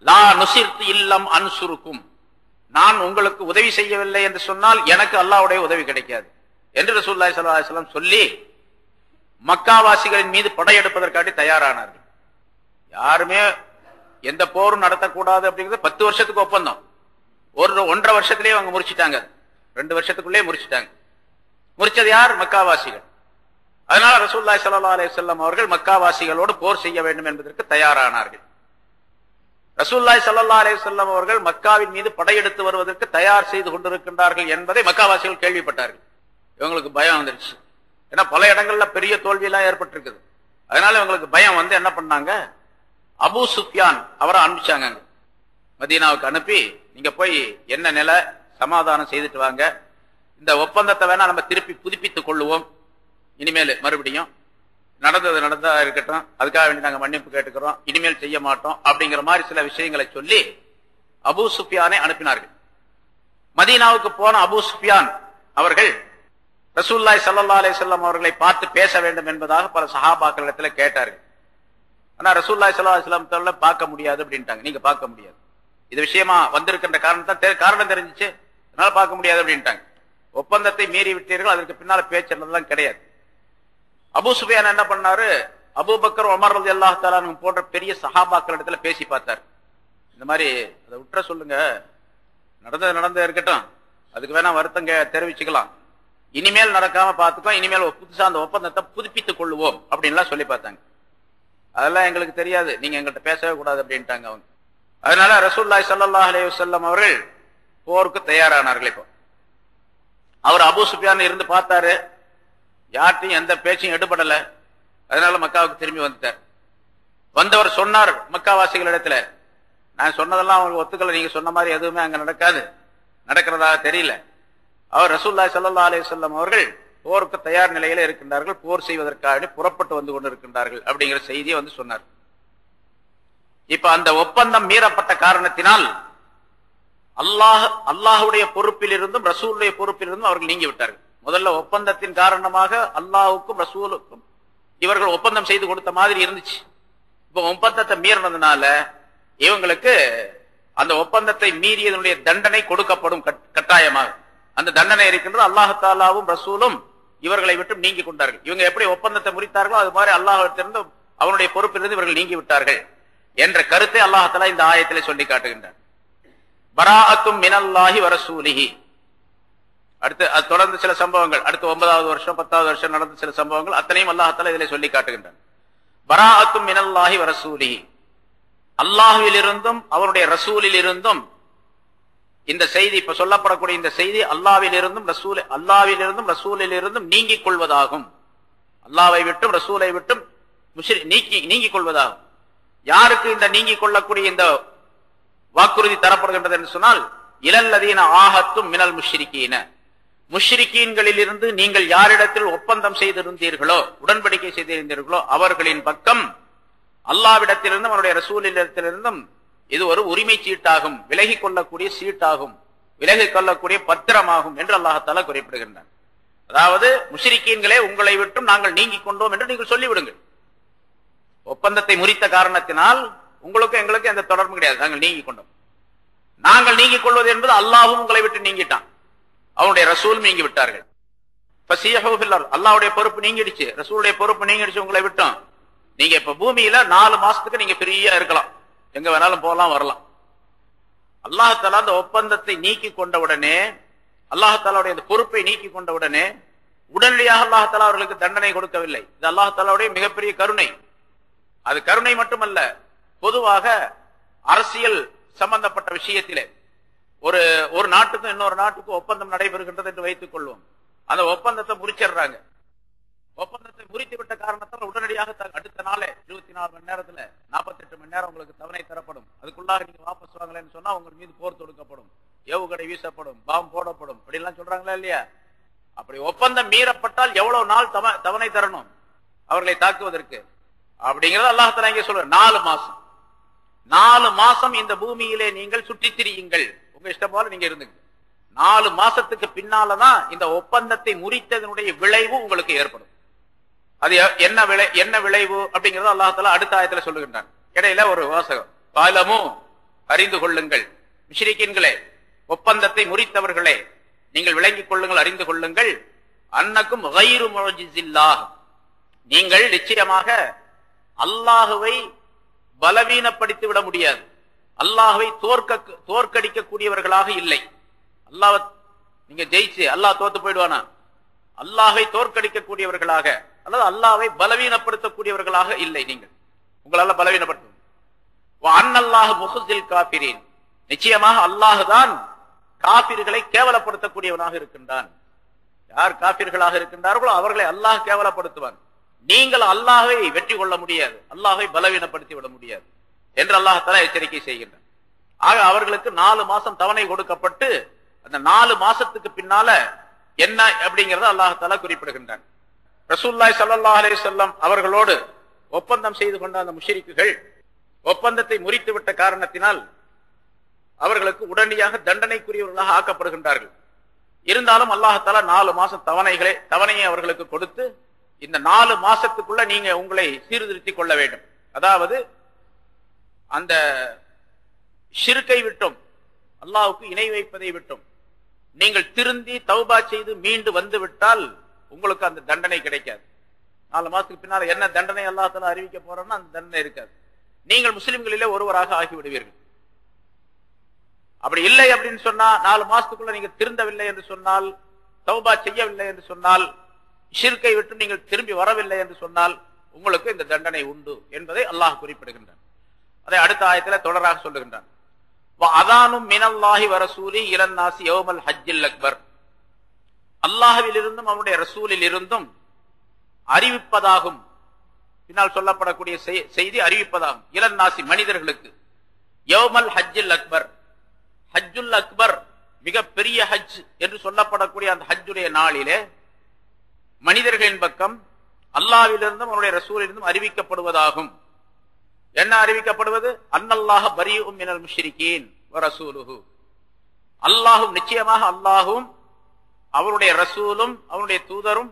லா நுசிர்து இல்லம் அன்சுருக்கும், நான் உங்களுக்கு உதவி செய்யவில்லை என்று சொன்னால் எனக்கு அல்லாஹ்வுடைய உதவி கிடைக்காது என்று ரசூலுல்லாஹி ஸல்லல்லாஹு அலைஹி வஸல்லம் சொல்லி மக்காவாசிகளின் மீது படையெடுப்பதற்காக தயாரானார்கள். யாருமே எந்த போரும் நடத்தக்கூடாது அப்படிங்கிறது 10 வருஷத்துக்கு ஒப்பந்தம். 1.5 வருஷத்திலேயே அவங்க முறிச்சிட்டாங்க, 2 வருஷத்துக்குள்ளே முறிச்சிட்டாங்க. முறிச்சது யார்? மக்காவாசிகள். அதனால ரசூலுல்லாஹி ஸல்லல்லாஹு அலைஹி வஸல்லம் அவர்கள் மக்காவாசிகளோடு போர் செய்ய வேண்டும் என்பதற்கு தயாரானார்கள். ரசூலுல்லாஹி ஸல்லல்லாஹு அலைஹி வஸல்லம் அவர்கள் மக்காவின் மீது படையெடுத்து வருவதற்கு தயார் செய்து கொண்டிருக்கின்றார்கள் என்பதை மக்காவாசிகள் கேள்விப்பட்டார்கள். இவங்களுக்கு பயம் வந்துருச்சு. ஏன்னா பல இடங்கள்ல பெரிய தோல்வியெல்லாம் ஏற்பட்டிருக்குது. அதனால இவங்களுக்கு பயம் வந்து என்ன பண்ணாங்க, அபூ சுஃபியான் அவரை அனுப்பிச்சாங்க. மதீனாவுக்கு அனுப்பி, நீங்க போய் என்ன நிலை சமாதானம் செய்துட்டு வாங்க, இந்த ஒப்பந்தத்தை வேணா நம்ம திருப்பி புதுப்பித்துக் கொள்ளுவோம், இனிமேல் மறுபடியும் நடந்தது நடந்தா இருக்கட்டும், அதுக்காக வேண்டி நாங்க மன்னிப்பு கேட்டுக்கிறோம், இனிமேல் செய்ய மாட்டோம் அப்படிங்கிற மாதிரி சில விஷயங்களை சொல்லி அபூ சுஃபியானை அனுப்பினார்கள். மதீனாவுக்கு போன அபூ சுஃபியான் அவர்கள் ரசூலுல்லாஹி ஸல்லல்லாஹு அலைஹி வஸல்லம் அவர்களை பார்த்து பேச வேண்டும் என்பதாக பல சஹாபாக்களிடத்துல கேட்டார்கள். ஆனா ரசூலுல்லாஹி ஸல்லல்லாஹு அலைஹி வஸல்லம் பார்க்க முடியாது அப்படின்ட்டாங்க. நீங்க பார்க்க முடியாது, இது விஷயமா வந்திருக்கின்ற காரணம் தெரிஞ்சிச்சு, அதனால பார்க்க முடியாது அப்படின்ட்டாங்க. ஒப்பந்தத்தை மீறி விட்டீர்கள், அதற்கு பின்னால பேச்சுறதுலாம் கிடையாது. அபூ சுஃபியான் என்ன பண்ணாரு, அபூபக்கர் உமர் ரலியல்லாஹு தஆலா அன்ஹு போன்ற பெரிய சஹாபாக்களிடத்துல பேசி பார்த்தார். இந்த மாதிரி அதை விட்டுற சொல்லுங்க, நடந்தது இருக்கட்டும், அதுக்கு வேணா வருத்தங்க தெரிவிச்சுக்கலாம், இனிமேல் நடக்காம பார்த்துக்கோ, இனிமேல் புதுசா அந்த ஒப்பந்தத்தை புதுப்பித்துக் கொள்ளுவோம் அப்படின்லாம் சொல்லி பார்த்தாங்க. அதெல்லாம் எங்களுக்கு தெரியாது, நீங்க எங்கள்கிட்ட பேசவே கூடாது அப்படின்ட்டாங்க அவங்க. அதனால ரசூலுல்லாஹி ஸல்லல்லாஹு அலைஹி வஸல்லம் அவர்கள் போருக்கு தயாரானார்கள். இப்போ அவர் அபூ சுஃபியான் இருந்து பார்த்தாரு, யார்ட்டையும் எந்த பேச்சையும் எடுபடல. அதனால மக்காவுக்கு திரும்பி வந்துட்டார். வந்தவர் சொன்னார் மக்காவாசிகளிடத்துல, நான் சொன்னதெல்லாம் அவங்க ஒத்துக்கல, நீங்க சொன்ன மாதிரி எதுவுமே அங்க நடக்காது, நடக்கிறதா தெரியல. அவர் ரசூலுல்லாஹி ஸல்லல்லாஹு அலைஹி வஸல்லம் அவர்கள் போருக்கு தயார் நிலையில இருக்கின்றார்கள், போர் செய்வதற்காக புறப்பட்டு வந்து கொண்டிருக்கின்றார்கள் அப்படிங்கிற செய்தியை வந்து சொன்னார். இப்ப அந்த ஒப்பந்தம் மீறப்பட்ட காரணத்தினால் அல்லாஹுடைய பொறுப்பில் இருந்தும் ரசூலுடைய பொறுப்பில் இருந்தும் அவர்கள் நீங்கி விட்டார்கள். முதல்ல ஒப்பந்தத்தின் காரணமாக அல்லாஹுக்கும் ரசூலுக்கும் இவர்கள் ஒப்பந்தம் செய்து கொடுத்த மாதிரி இருந்துச்சு. இப்ப ஒப்பந்தத்தை மீறினதுனால இவங்களுக்கு அந்த ஒப்பந்தத்தை மீறியதனுடைய தண்டனை கொடுக்கப்படும் கட்டாயமாக. அந்த தண்டனை இருக்கின்றது. அல்லாஹ் தாலாவும் ரசூலும் இவர்களை விட்டு நீங்கி கொண்டார்கள். இவங்க எப்படி ஒப்பந்தத்தை முறித்தார்களோ அது மாதிரி அல்லாஹ்விடத்திலிருந்து அவனுடைய பொறுப்பிலிருந்து இவர்கள் நீங்கி விட்டார்கள் என்ற கருத்தை அல்லாஹ் தஆலா இந்த ஆயத்திலே சொல்லி காட்டுகின்றார். பராஅத்தும் மினல்லாஹி வரசூலிஹி. அடுத்து அது தொடர்ந்து சில சம்பவங்கள், அடுத்து 9வது வருஷம் 10வது வருஷம் நடந்த சில சம்பவங்கள் அத்தனையும் அல்லாஹ் தஆலா இதிலே சொல்லி காட்டுகின்றார். பராஅத்தும் மினல்லாஹி வரசூலிஹி, அல்லாஹ்விலிருந்தும் அவருடைய ரசூலில் இருந்தும் இந்த செய்தி, இப்ப சொல்லப்படக்கூடிய இந்த செய்தி அல்லாஹ்விலிருந்தும் ரசூலில் இருந்தும் நீங்கிக் கொள்வதாகும். அல்லாஹ்வை விட்டும் ரசூலை விட்டும் நீங்கிக் கொள்வதாகும். யாருக்கு இந்த நீங்கிக் கொள்ளக்கூடிய இந்த வாக்குறுதி தரப்படுகின்றது என்று சொன்னால், இலல்லதீன ஆஹத்தும் மினல் முஷ்ரிகீன, முஷ்ரிகீன்களில் இருந்து நீங்கள் யாரிடத்தில் ஒப்பந்தம் செய்திருந்தீர்களோ, உடன்படிக்கை செய்திருந்தீர்களோ அவர்களின் பக்கம் அல்லாஹ்விடத்திலிருந்தும் அவருடைய ரசூலிடத்திலிருந்தும் இது ஒரு உரிமை சீட்டாகும், விலகிக் கொள்ளக்கூடிய சீட்டாகும், விலகிக் கொள்ளக்கூடிய பத்திரமாகும் என்று அல்லாஹ் தஆலா குறிப்பிடுகின்றார். அதாவது முஷ்ரிகீன்களே உங்களை விட்டும் நாங்கள் நீங்கிக் கொண்டோம் என்று நீங்கள் சொல்லிவிடுங்கள். ஒப்பந்தத்தை முறித்த காரணத்தினால் உங்களுக்கு எங்களுக்கு எந்த தொடர்பு கிடையாது, நாங்கள் நீங்கிக் கொண்டோம். நாங்கள் நீங்கிக் கொள்வது என்பது அல்லாஹும் உங்களை விட்டு நீங்கிட்டான், அவனுடைய ரசூல் நீங்கி விட்டார்கள். அல்லாஹ்வுடைய பொறுப்பு நீங்கிடுச்சு, ரசூலுடைய பொறுப்பு நீங்கிடுச்சு, உங்களை விட்டோம். நீங்க இப்ப பூமியில 4 மாசத்துக்கு நீங்க ஃப்ரீயா இருக்கலாம், எங்க வேணாலும் போகலாம் வரலாம். அல்லாஹ் தஆலா அந்த ஒப்பந்தத்தை நீக்கி கொண்ட உடனே, அல்லாஹ் தஆலாவுடைய அந்த பொறுப்பை நீக்கி கொண்ட உடனே உடனடியாக அல்லாஹ் தஆலா அவர்களுக்கு தண்டனை கொடுக்கவில்லை. இது அல்லாஹ் தஆலாவுடைய மிகப்பெரிய கருணை. அது கருணை மட்டுமல்ல, பொதுவாக அரசியல் சம்பந்தப்பட்ட விஷயத்திலே ஒரு நாட்டுக்கும் இன்னொரு நாட்டுக்கும் ஒப்பந்தம் நடைபெறுகின்றது என்று வைத்துக் கொள்வோம். அந்த ஒப்பந்தத்தை முறிச்சிடுறாங்க. ஒப்பந்தத்தை முறித்து விட்ட காரணத்தால் உடனடியாக அடுத்த நாளே 24 மணி நேரத்துல 48 மணி நேரம் உங்களுக்கு தவணை தரப்படும், அதுக்குள்ளாக நீங்க வாபஸ் வாங்கலன்னு சொன்னா உங்க மீது போர் தொடுக்கப்படும், ஏவுகணை வீசப்படும், பாம்பு போடப்படும், அப்படிலாம் சொல்றாங்களா இல்லையா? அப்படி ஒப்பந்தம் மீறப்பட்டால் எவ்வளவு நாள் தவணை தரணும் அவர்களை தாக்குவதற்கு அப்படிங்கறது அல்லாஹ் தஆலா இங்கே சொல்றார். 4 மாசம். 4 மாசம் இந்த பூமியிலே நீங்கள் சுற்றி திரியுங்கள், உங்க இஷ்டம் போல நீங்க இருந்துங்க. 4 மாசத்துக்கு பின்னாலதான் இந்த ஒப்பந்தத்தை முறித்ததனுடைய விளைவு உங்களுக்கு ஏற்படும். அது என்ன விளைவு அப்படிங்கறது அல்லாஹ் தஆலா அடுத்த ஆயத்துல சொல்லுகின்றான். இடையில ஒரு வாசகம், பாலமு அறிந்து கொள்ளுங்கள், முஷ்ரிக்கீன்களே, ஒப்பந்தத்தை முறித்தவர்களே, நீங்கள் விளங்கிக் கொள்ளுங்கள், அறிந்து கொள்ளுங்கள், அன்னக்கும் கைரு முஅஜிஸில்லாஹ், நீங்கள் நிச்சயமாக அல்லாஹுவை பலவீனப்படுத்தி விட முடியாது, அல்லாஹுவை தோற்கடிக்க கூடியவர்களாக இல்லை. அல்லாஹ் நீங்க ஜெயிச்சு அல்லாஹ் தோத்து போயிடுவானா? அல்லாஹை தோற்கடிக்க கூடியவர்களாக அல்லது அல்லாஹ்வை பலவீனப்படுத்தக்கூடியவர்களாக இல்லை. நீங்கள் உங்களால பலவீனப்படுத்தும். அன்னல்லாஹு முஹ்ஸில் காஃபிரீன், நிச்சயமாக அல்லாஹுதான் காபிர்களை கேவலப்படுத்தக்கூடியவனாக இருக்கின்றான். யார் காபிர்களாக இருக்கின்றார்களோ அவர்களை அல்லாஹ் கேவலப்படுத்துவான். நீங்கள் அல்லாஹ்வை வெற்றி கொள்ள முடியாது, அல்லாஹ்வை பலவீனப்படுத்தி விட முடியாது என்று அல்லாஹ் தஆலா எச்சரிக்கை செய்கின்றான். ஆக அவர்களுக்கு 4 மாசம் தவணை கொடுக்கப்பட்டு அந்த 4 மாசத்துக்கு பின்னால என்ன அப்படிங்கறத அல்லாஹ் தஆலா குறிப்பிடுகின்றான். ரசூலுல்லாஹி ஸல்லல்லாஹு அலைஹி வஸல்லம் அவர்களோடு ஒப்பந்தம் செய்து கொண்ட அந்த முஷ்ரிக்குகள் ஒப்பந்தத்தை முறித்து விட்ட காரணத்தினால் அவர்களுக்கு உடனடியாக தண்டனைக்குரியவர்களாக ஆக்கப்படுகின்றார்கள். இருந்தாலும் அல்லாஹ் தஆலா 4 மாசம் தவணையை அவர்களுக்கு கொடுத்து, இந்த 4 மாசத்துக்குள்ள நீங்க உங்களை சீர்திருத்திக் கொள்ள வேண்டும். அதாவது அந்த ஷிர்கை விட்டும் அல்லாஹ்வுக்கு இணை வைப்பதை விட்டும் நீங்கள் திருந்தி தௌபா செய்து மீண்டு வந்து விட்டால் உங்களுக்கு அந்த தண்டனை கிடைக்காது. 4 மாசத்துக்கு பின்னால என்ன தண்டனை அல்லாஹ் தஆலா அறிவிக்க போறோம்னா அந்த தண்டனை இருக்காது. நீங்கள் முஸ்லிம்களிலே ஒருவராக ஆகிவிடுவீர்கள். அப்படி இல்லை அப்படின்னு சொன்னா, 4 மாசத்துக்குள்ள நீங்க திருந்தவில்லை என்று சொன்னால், தௌபா செய்யவில்லை என்று சொன்னால், ஷிர்கை விட்டு நீங்கள் திரும்பி வரவில்லை என்று சொன்னால் உங்களுக்கு இந்த தண்டனை உண்டு என்பதை அல்லாஹ் குறிப்பிடுகின்றான். அதை அடுத்த ஆயத்துல தொடராக சொல்லுகின்றான். வஅதானும் மினல்லாஹி வரசூலி இலன்னாசி யௌமல் ஹஜ்ஜில் அக்பர், அல்லாஹ்வில் இருந்தும் அவருடைய ரசூலில் இருந்தும் அறிவிப்பதாகும். பின்னால் சொல்லப்படக்கூடிய செய்தி அறிவிப்பதாகும். இலன்னாசி மனிதர்களுக்கு, யௌமல் ஹஜ்ஜில் அக்பர், ஹஜ்ஜுல் அக்பர் மிக பெரிய ஹஜ் என்று சொல்லப்படக்கூடிய அந்த ஹஜ்ஜுடைய நாளிலே மனிதர்களின் பக்கம் அல்லாஹ்விலிருந்தும் அவருடைய ரசூலிலிருந்தும் அறிவிக்கப்படுவதாகும். என்ன அறிவிக்கப்படுவது? அன்னல்லாஹ பரீஉம் மினல் முஷ்ரிகீன் வ ரசூலுஹு, அல்லாஹும் நிச்சயமாக அல்லாஹும் அவருடைய ரசூலும் அவருடைய தூதரும்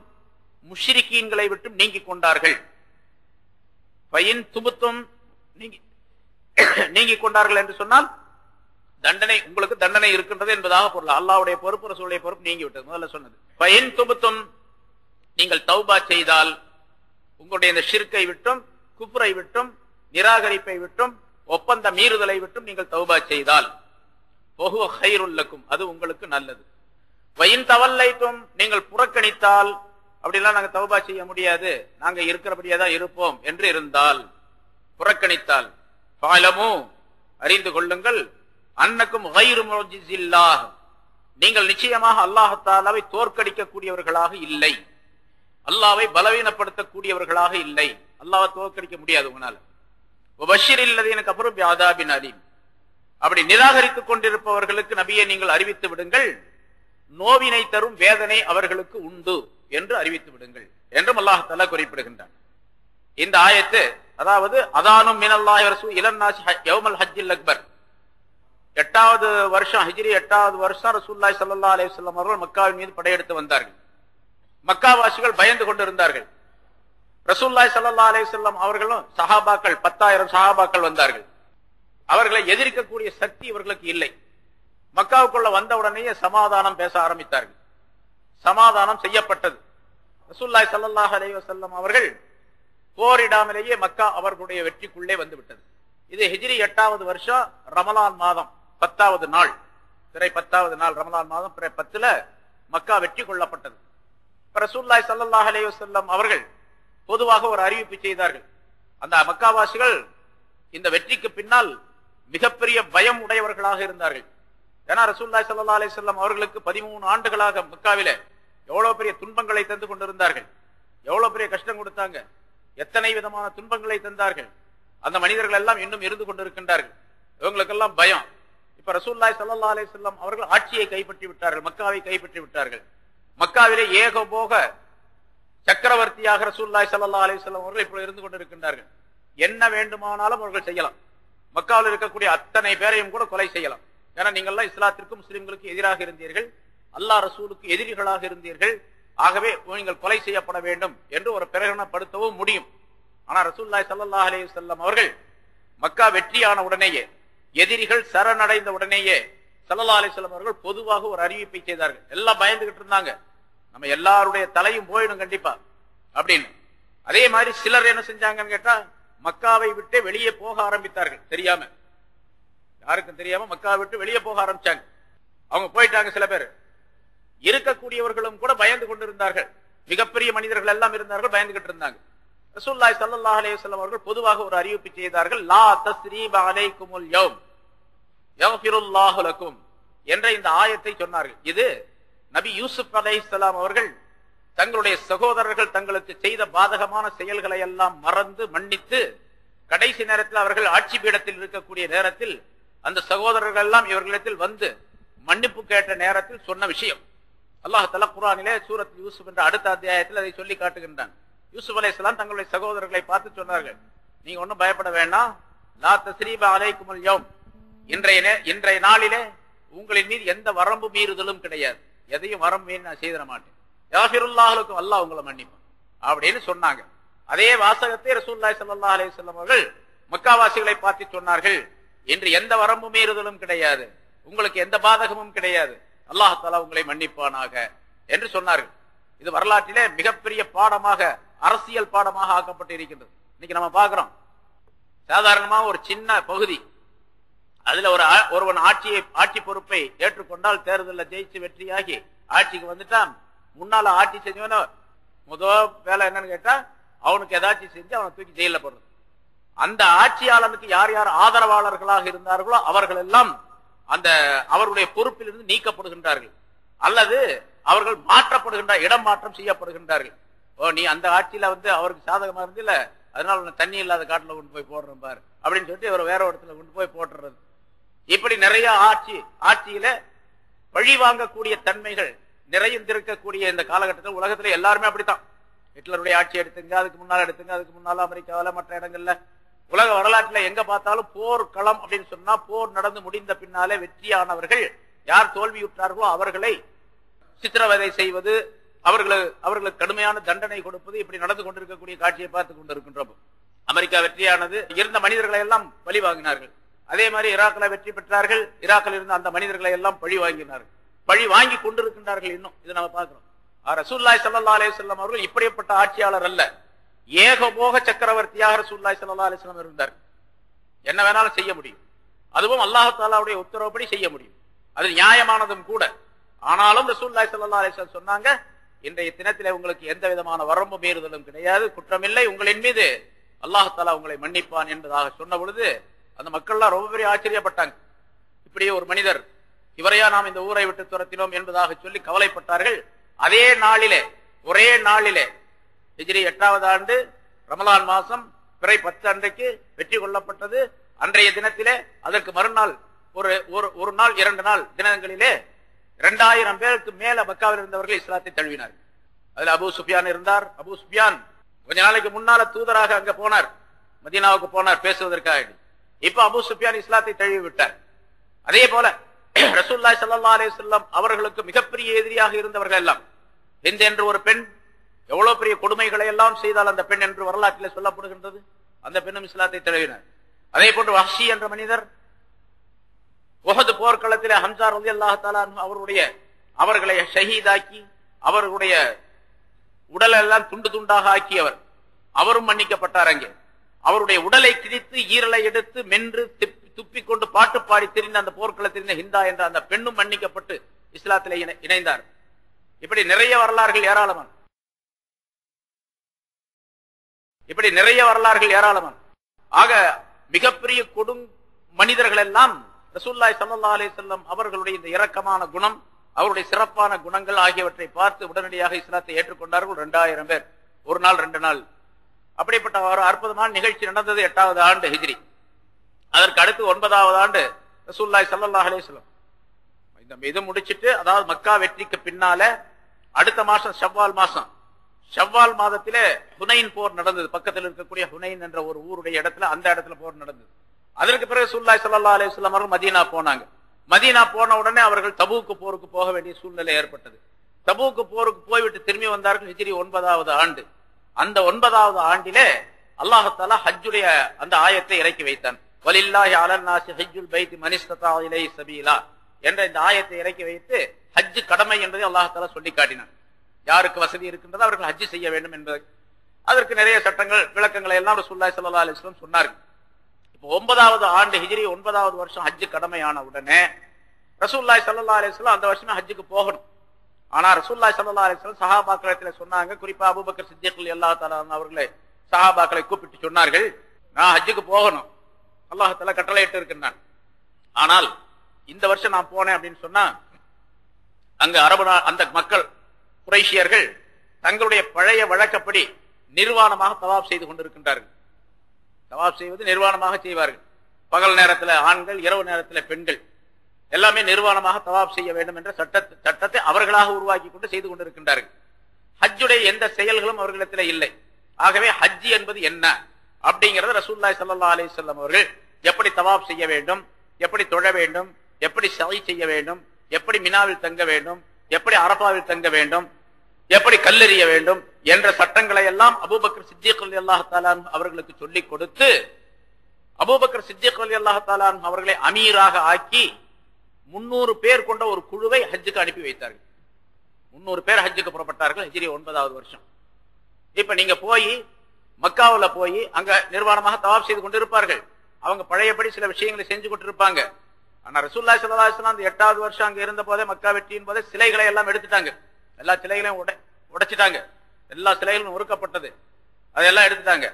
முஷ்ரிக்கீன்களை விட்டு நீங்கிக் கொண்டார்கள். பயின் துபுத்தும் நீங்கிக் கொண்டார்கள் என்று சொன்னால் தண்டனை, உங்களுக்கு தண்டனை இருக்கின்றது என்பதாக பொருள். அல்லாஹ்வுடைய பொறுப்பு, ரசூலுடைய பொறுப்பு நீங்கி விட்டது. முதல்ல சொன்னது பயின் துபுத்தும், நீங்கள் தௌபா செய்தால், உங்களுடைய இந்த ஷிர்கை விட்டும், குஃப்ரை விட்டும், நிராகரிப்பை விட்டும், ஒப்பந்த மீறுதலை விட்டும் நீங்கள் தௌபா செய்தால் வஹுவ கைருல் லக்கும், அது உங்களுக்கு நல்லது. வயின் தவல்லைத்தும், நீங்கள் புறக்கணித்தால், அப்படிலாம் நாங்க தௌபா செய்ய முடியாது, நாங்க இருக்கிறபடியே தான் இருப்போம் என்று இருந்தால், புறக்கணித்தால், ஃபாலமு, அறிந்து கொள்ளுங்கள், அன்னக்கும் கைரு முஜிஸில்லாஹ், நீங்கள் நிச்சயமாக அல்லாஹ் தஆலாவை தோற்கடிக்கக்கூடியவர்களாக இல்லை, அல்லாஹ்வை பலவீனப்படுத்தக்கூடியவர்களாக இல்லை. அல்லாஹ்வை தோற்கடிக்க முடியாது உங்களால. வபஷிரில் லதீன கஃபரு பிஅதாபின் அலீம், அப்படி நிராகரித்துக் கொண்டிருப்பவர்களுக்கு நபியை நீங்கள் அறிவித்து விடுங்கள், நோவினை தரும் வேதனை அவர்களுக்கு உண்டு என்று அறிவித்து விடுங்கள் என்றும் அல்லாஹ் தஆலா குறிப்பிடுகின்றான். இந்த ஆயத்து, அதாவது அதானும் மினல்லாஹி வ ரசூல் இலன்னாஸ் யௌமல் ஹஜ்ஜில் அக்பர், 8வது வருஷம் ஹிஜ்ரி 8வது வருஷம் ரசூலுல்லாஹி ஸல்லல்லாஹு அலைஹி வஸல்லம் அவர்கள் மக்காவின் மீது படையெடுத்து வந்தார்கள். மக்காவாசிகள் பயந்து கொண்டிருந்தார்கள். ரசூலுல்லாஹி ஸல்லல்லாஹு அலைஹி வஸல்லம் அவர்களும் சஹாபாக்கள் 10,000 சஹாபாக்கள் வந்தார்கள். அவர்களை எதிர்க்கக்கூடிய சக்தி இவர்களுக்கு இல்லை. மக்காவுக்குள்ள வந்த உடனேயே சமாதானம் பேச ஆரம்பித்தார்கள். சமாதானம் செய்யப்பட்டது. ரசூலுல்லாஹி ஸல்லல்லாஹு அலைஹி வஸல்லம் அவர்கள் போரிடாமலேயே மக்கா அவர்களுடைய வெற்றிக்குள்ளே வந்து விட்டது. இது ஹிஜ்ரி 8வது வருஷம் ரமலான் மாதம் 10வது நாள், பிறை 10வது நாள் ரமலான் மாதம் பிறை 10ல மக்கா வெற்றி கொள்ளப்பட்டது. ரசூலுல்லாஹி ஸல்லல்லாஹு அலைஹி வஸல்லம் அவர்கள் பொதுவாக ஒரு அறிவிப்பு செய்தார்கள். அந்த மக்காவாசிகள் இந்த வெற்றிக்கு பின்னால் மிகப்பெரிய பயம் உடையவர்களாக இருந்தார்கள். ஏன்னா ரசூலுல்லாஹி ஸல்லல்லாஹு அலைஹி வஸல்லம் அவர்களுக்கு 13 ஆண்டுகளாக மக்காவில எவ்வளவு பெரிய துன்பங்களை தந்து கொண்டிருந்தார்கள், எவ்வளவு பெரிய கஷ்டம் கொடுத்தாங்க, எத்தனை விதமான துன்பங்களை தந்தார்கள். அந்த மனிதர்கள் எல்லாம் இன்னும் இருந்து கொண்டிருக்கின்றார்கள். இவங்களுக்கெல்லாம் பயம். இப்ப ரசூலுல்லாஹி ஸல்லல்லாஹு அலைஹி வஸல்லம் அவர்கள் ஆட்சியை கைப்பற்றி விட்டார்கள், மக்காவை கைப்பற்றி விட்டார்கள். மக்காவிலே ஏகபோக சக்கரவர்த்தியாக ரசூலுல்லாஹி ஸல்லல்லாஹு அலைஹி வஸல்லம் அவர்கள் இப்ப இருந்து கொண்டிருக்கின்றார்கள். என்ன வேண்டுமானாலும் அவர்கள் செய்யலாம். மக்காவில் இருக்கக்கூடிய அத்தனை பேரையும் கூட கொலை செய்யலாம். ஏன்னா நீங்கள்லாம் இஸ்லாத்திற்கும் முஸ்லிம்களுக்கு எதிராக இருந்தீர்கள், அல்லாஹ் ரசூலுக்கு எதிரிகளாக இருந்தீர்கள், ஆகவே நீங்கள் கொலை செய்யப்பட வேண்டும் என்று ஒரு பிரகடனப்படுத்தவும் முடியும். ஆனா ரசூலுல்லாஹி ஸல்லல்லாஹு அலைஹி வஸல்லம் அவர்கள் மக்கா வெற்றியான உடனேயே, எதிரிகள் சரணடைந்த உடனேயே ஸல்லல்லாஹு அலைஹி வஸல்லம் அவர்கள் பொதுவாக ஒரு அறிவிப்பை செய்தார்கள். எல்லாம் பயந்துகிட்டு இருந்தாங்க, நம்ம எல்லாருடைய தலையும் போயிடும் கண்டிப்பா அப்படின்னு. அதே மாதிரி சிலர் என்ன செஞ்சாங்கன்னு கேட்டா, மக்காவை விட்டு வெளியே போக ஆரம்பித்தார்கள். தெரியாம, யாருக்கும் தெரியாம மக்காவை விட்டு வெளியே போக ஆரம்பிச்சாங்க. அவங்க போயிட்டாங்க. சில பேர் இருக்கக்கூடியவர்களும் கூட பயந்து கொண்டிருந்தார்கள். மிகப்பெரிய மனிதர்கள் எல்லாம் இருந்தார்கள், பயந்துகிட்டு இருந்தாங்க. ரசூலுல்லாஹி ஸல்லல்லாஹு அலைஹி வஸல்லம் அவர்கள் பொதுவாக ஒரு அறிவிப்பு செய்தார்கள். லா தஸ்ரீப அலைக்குமுல் யௌம் யக்ஃபிருல்லாஹு லக்கும் என்ற இந்த ஆயத்தை சொன்னார்கள். இது நபி யூசுப் அலைஹிஸ்ஸலாம் அவர்கள் தங்களுடைய சகோதரர்கள் தங்களுக்கு செய்த பாதகமான செயல்களை எல்லாம் மறந்து மன்னித்து, கடைசி நேரத்தில் அவர்கள் ஆட்சி பீடத்தில் இருக்கக்கூடிய நேரத்தில் அந்த சகோதரர்கள் எல்லாம் இவர்களிடத்தில் வந்து மன்னிப்பு கேட்ட நேரத்தில் சொன்ன விஷயம். அல்லாஹ் தஆலா குர்ஆனிலே சூரத் யூசுப் என்ற அடுத்த அத்தியாயத்தில் அதை சொல்லி காட்டுகின்றான். யூசுப் அலைஹிஸ்ஸலாம் தங்களுடைய சகோதரர்களை பார்த்து சொன்னார்கள், நீங்க ஒன்னும் பயப்பட வேண்டாம், லா தஸ்ரீப அலைக்குமுல் யௌம், இன்றைய நாளிலே உங்களின் மீது எந்த வரம்பு மீறுதலும் கிடையாது, எதையும் வரம்பு மீறி நான் செய்திட மாட்டேன், யக்ஃபிருல்லாஹு லக்கும், அல்லாஹ் உங்களை மன்னிப்பான் அப்படின்னு சொன்னாங்க. அதே வாசகத்தை ரசூலுல்லாஹி ஸல்லல்லாஹு அலைஹி வஸல்லம் அவர்கள் மக்காவாசிகளை பார்த்து சொன்னார்கள், இன்று எந்த வரம்பு மீறுதலும் கிடையாது, உங்களுக்கு எந்த பாதகமும் கிடையாது, அல்லாஹ் தஆலா உங்களை மன்னிப்பானாக என்று சொன்னார்கள். இது வரலாற்றிலே மிகப்பெரிய பாடமாக, அரசியல் பாடமாக ஆக்கப்பட்டு இருக்கின்றது. இன்னைக்கு நம்ம பார்க்கிறோம், சாதாரணமா ஒரு சின்ன பகுதி, அதுல ஒருவன் ஆட்சி பொறுப்பை ஏற்றுக்கொண்டால், தேர்தலில் ஜெயிச்சு வெற்றியாகி ஆட்சிக்கு வந்துட்டான், முன்னால ஆட்சி செஞ்சவன முதல் வேலை என்னன்னு கேட்டா, அவனுக்கு ஏதாச்சும் செஞ்சு அவனை தூக்கி ஜெயில போடுறது. அந்த ஆட்சியாளனுக்கு யார் யார் ஆதரவாளர்களாக இருந்தார்களோ அவர்கள் எல்லாம் அந்த அவருடைய பொறுப்பிலிருந்து நீக்கப்படுகின்றார்கள், அல்லது அவர்கள் மாற்றப்படுகின்ற இடம் மாற்றம் செய்யப்படுகின்றார்கள். ஓ, நீ அந்த ஆட்சியில வந்து அவருக்கு சாதகமா இருந்தில்ல, அதனால உன்னை தண்ணி இல்லாத காட்டுல கொண்டு போய் போடுறேன் பாரு அப்படின்னு சொல்லிட்டு இவர் வேற இடத்துல கொண்டு போய் போட்டுறது. இப்படி நிறைய ஆட்சியில பழி வாங்கக்கூடிய தன்மைகள் நிறைந்திருக்கக்கூடிய இந்த காலகட்டத்தில் உலகத்துல எல்லாருமே அப்படித்தான். ஹிட்லருடைய ஆட்சி எடுத்துங்க, அதுக்கு முன்னால எடுத்துங்க, அதுக்கு முன்னால அமெரிக்காவில மற்ற இடங்கள்ல உலக வரலாற்றுல எங்க பார்த்தாலும் போர் களம் அப்படின்னு சொன்னா, போர் நடந்து முடிந்த பின்னாலே வெற்றியானவர்கள் யார் தோல்வியுற்றார்களோ அவர்களை சித்திரவதை செய்வது, அவர்களுக்கு கடுமையான தண்டனை கொடுப்பது, இப்படி நடந்து கொண்டிருக்கக்கூடிய காட்சியை பார்த்துக் கொண்டிருக்கின்றோம். அமெரிக்கா வெற்றியானது இருந்த மனிதர்களை எல்லாம் பழி வாங்கினார்கள். அதே மாதிரி ஈராக்கில் வெற்றி பெற்றார்கள். ஈராக்கில் இருந்த அந்த மனிதர்களை எல்லாம் பழி வாங்கினார்கள், பழி வாங்கி கொண்டிருக்கின்றார்கள். இன்னும் இதை நம்ம பார்க்கிறோம். ரசூலுல்லாஹி ஸல்லல்லாஹு அலைஹி வஸல்லம் அவர்கள் இப்படிப்பட்ட ஆட்சியாளர் அல்ல, ஏகபோக சக்கரவர்த்தியாக ரசூலுல்லாஹி ஸல்லல்லாஹு அலைஹி வஸல்லம் இருந்தார். என்ன வேணாலும் செய்ய முடியும், அதுவும் அல்லாஹ் தஆலாவுடைய உத்தரவுப்படி செய்ய முடியும், அது நியாயமானதும் கூட. ஆனாலும் ரசூலுல்லாஹி ஸல்லல்லாஹு அலைஹி வஸல்லம் சொன்னாங்க, இன்றைய தினத்திலே உங்களுக்கு எந்த விதமான வரம்பு மீறுதலும் கிடையாது, குற்றமில்லை, உங்களின் மீது அல்லாஹ் தஆலா உங்களை மன்னிப்பான் என்பதாக சொன்ன பொழுது அந்த மக்கள்லாம் ரொம்ப பெரிய ஆச்சரியப்பட்டாங்க. இப்படியே ஒரு மனிதர், இவரையா நாம் இந்த ஊரை விட்டு துரத்தினோம் என்பதாக சொல்லி கவலைப்பட்டார்கள். அதே நாளிலே, ஒரே நாளிலே, ஹிஜ்ரி 8வது ஆண்டு ரமலான் மாசம் பிறை 10 அன்றைக்கு வெற்றி கொள்ளப்பட்டது. அன்றைய தினத்திலே அதற்கு மறுநாள் ஒரு நாள் 2 நாள் தினங்களிலே 2000 பேருக்கு மேல மக்காவில் இருந்தவர்கள் இஸ்லாத்தை தழுவினார்கள். அதுல அபூ சுஃபியான் இருந்தார். அபூ சுஃபியான் கொஞ்ச நாளைக்கு முன்னால தூதராக அங்க போனார், மதீனாவுக்கு போனார் பேசுவதற்காக. இப்ப அபூ சுஃபியான் இஸ்லாத்தை தழுவி விட்டார். அதே போல ரசூலுல்லாஹி ஸல்லல்லாஹு அலைஹி வஸல்லம் அவர்களுக்கு மிகப்பெரிய எதிரியாக இருந்தவர்கள் எல்லாம், ஹிந்த் என்று ஒரு பெண் எவ்வளவு பெரிய கொடுமைகளை எல்லாம் செய்தால் அந்த பெண் என்று வரலாற்றில் சொல்லப்படுகின்றது. அந்த பெண்ணும் இஸ்லாத்தை தழுவினார். அதே போன்று வஹ்ஷி என்ற மனிதர் உஹது போர்க்களத்திலே ஹம்ஸா ரலியல்லாஹு தஆலா அவர்களை ஷஹீதாக்கி அவர்களுடைய உடல் எல்லாம் துண்டு துண்டாக ஆக்கியவர், அவரும் மன்னிக்கப்பட்டார். அங்கே அவருடைய உடலை கிழித்து ஈரலை எடுத்து மென்று துப்பிக் கொண்டு பாட்டு பாடி திரிந்த அந்த போர்க்களத்தில் இருந்த ஹிந்தா என்ற அந்த பெண்ணும் மன்னிக்கப்பட்டு இஸ்லாத்திலே இணைந்தார். இப்படி நிறைய வரலாறுகள் ஏராளமான ஆக மிகப்பெரிய கொடும் மனிதர்கள் எல்லாம் ரசூலுல்லாஹி ஸல்லல்லாஹு அலைஹி வஸல்லம் அவர்களுடைய இந்த இரக்கமான குணம், அவருடைய சிறப்பான குணங்கள் ஆகியவற்றை பார்த்து உடனடியாக இஸ்லாத்தை ஏற்றுக்கொண்டார்கள். 2000 பேர், ஒரு நாள் 2 நாள். அப்படிப்பட்ட ஒரு அற்புதமான நிகழ்ச்சி நடந்தது 8வது ஆண்டு ஹிஜ்ரி. அதற்கு அடுத்து 9வது ஆண்டு ரசூலுல்லாஹி ஸல்லல்லாஹு அலைஹி வஸல்லம் இந்த இது முடிச்சிட்டு, அதாவது மக்கா வெற்றிக்கு பின்னால அடுத்த மாசம் ஷவ்வால் மாதத்திலே ஹுனைன் போர் நடந்தது. பக்கத்தில் இருக்கக்கூடிய ஹுனைன் என்ற ஒரு ஊருடைய இடத்துல, அந்த இடத்துல போர் நடந்தது. அதற்கு பிறகு ரசூலுல்லாஹி ஸல்லல்லாஹு அலைஹி வஸல்லம் அவர்கள் மதீனா போனாங்க. மதீனா போன உடனே அவர்கள் தபூக்கு போருக்கு போக வேண்டிய சூழ்நிலை ஏற்பட்டது. தபூக்கு போருக்கு போய்விட்டு திரும்பி வந்தார்கள். ஹிஜ்ரி 9வது ஆண்டு. அந்த 9வது ஆண்டிலே அல்லாஹ் தஆலா ஹஜ்ஜுடைய அந்த ஆயத்தை இறக்கி வைத்தான். வலில்லாஹி அலன் நாஸி ஹஜ்ஜுல் பைத்தி மன் இஸ்ததா இலைஹி சபீலா என்ற இந்த ஆயத்தை இறக்கி வைத்து ஹஜ் கடமை என்பதை அல்லாஹ் தஆலா சொல்லி காட்டினான். யாருக்கு வசதி இருக்கின்றதோ அவர்கள் ஹஜ் செய்ய வேண்டும் என்பது. அதற்கு நிறைய சட்டங்கள் விளக்கங்களை எல்லாம் ரசூலுல்லாஹி ஸல்லல்லாஹு அலைஹி வஸல்லம் சொன்னார்கள். இப்போ 9வது ஆண்டு ஹிஜ்ரி 9வது வருஷம் ஹஜ் கடமையான உடனே ரசூலுல்லாஹி ஸல்லல்லாஹு அலைஹி வஸல்லம் அந்த வருஷமே ஹஜ்ஜுக்கு போகணும். ஆனா ரசூலுல்லாஹி ஸல்லல்லாஹு அலைஹி வஸல்லம் சஹாபாக்களிடத்துல சொன்னாங்க, குறிப்பா அபூபக்கர் சித்திக் ரலியல்லாஹு தஆலா அவர்களை சஹாபாக்களை கூப்பிட்டு சொன்னார்கள், நான் ஹஜ்ஜுக்கு போகணும், அல்லாஹ் தஆலா கட்டளையிட்டு இருக்கின்றான். ஆனால் இந்த வருஷம் நான் போனேன் அப்படின்னு சொன்னா அங்க அந்த மக்கள் குறைஷியர்கள் தங்களுடைய பழைய வழக்கப்படி நிர்வாணமாக தவாப் செய்து கொண்டிருக்கின்றார்கள். தவாப் செய்வது நிர்வாணமாக செய்வார்கள். பகல் நேரத்தில் ஆண்கள், இரவு நேரத்தில் பெண்கள் எல்லாமே நிர்வாணமாக தவாப் செய்ய வேண்டும் என்ற சட்டத்தை அவர்களாக உருவாக்கி கொண்டு செய்து கொண்டிருக்கின்றார்கள். ஹஜ்ஜுடைய எந்த செயல்களும் அவர்களிடத்தில் இல்லை. ஆகவே ஹஜ் என்பது என்ன அப்படிங்கறது ரசூலுல்லாஹி ஸல்லல்லாஹு அலைஹி வஸல்லம் அவர்கள் எப்படி தவாப் செய்ய வேண்டும், எப்படி தொழ வேண்டும், எப்படி சை செய்ய வேண்டும், எப்படி மினாவில் தங்க வேண்டும், எப்படி அரபாவில் தங்க வேண்டும், எப்படி கல்லெறிய வேண்டும் என்ற சட்டங்களை எல்லாம் அபூபக்கர் சித்திக் ரலியல்லாஹு தஆலா அவர்களுக்கு சொல்லிக் கொடுத்து, அபூபக்கர் சித்திக் ரலியல்லாஹு தஆலா அவர்களை அமீராக ஆக்கி 300 பேர் கொண்ட ஒரு குழுவை ஹஜ்ஜுக்கு அனுப்பி வைத்தார்கள். 300 பேர் ஹஜ்ஜுக்கு புறப்பட்டார்கள். ஹிஜ்ரி 9வது வருஷம். இப்ப நீங்க போய் மக்காவுல போய் அங்க நிர்வாணமாக தவாப் செய்து கொண்டிருப்பார்கள். அவங்க பழையபடி சில விஷயங்களை செஞ்சு கொண்டிருப்பாங்க. ஆனா ரசூலுல்லாஹி ஸல்லல்லாஹு அலைஹி வஸல்லம் 8வது வருஷம் அங்க இருந்த போதே, மக்கா வெற்றியின் போதே சிலைகளை எல்லாம் எடுத்துட்டாங்க. எல்லா சிலைகளையும் உடைச்சிட்டாங்க. எல்லா சிலைகளும் உருக்கப்பட்டது, அதெல்லாம் எடுத்துட்டாங்க.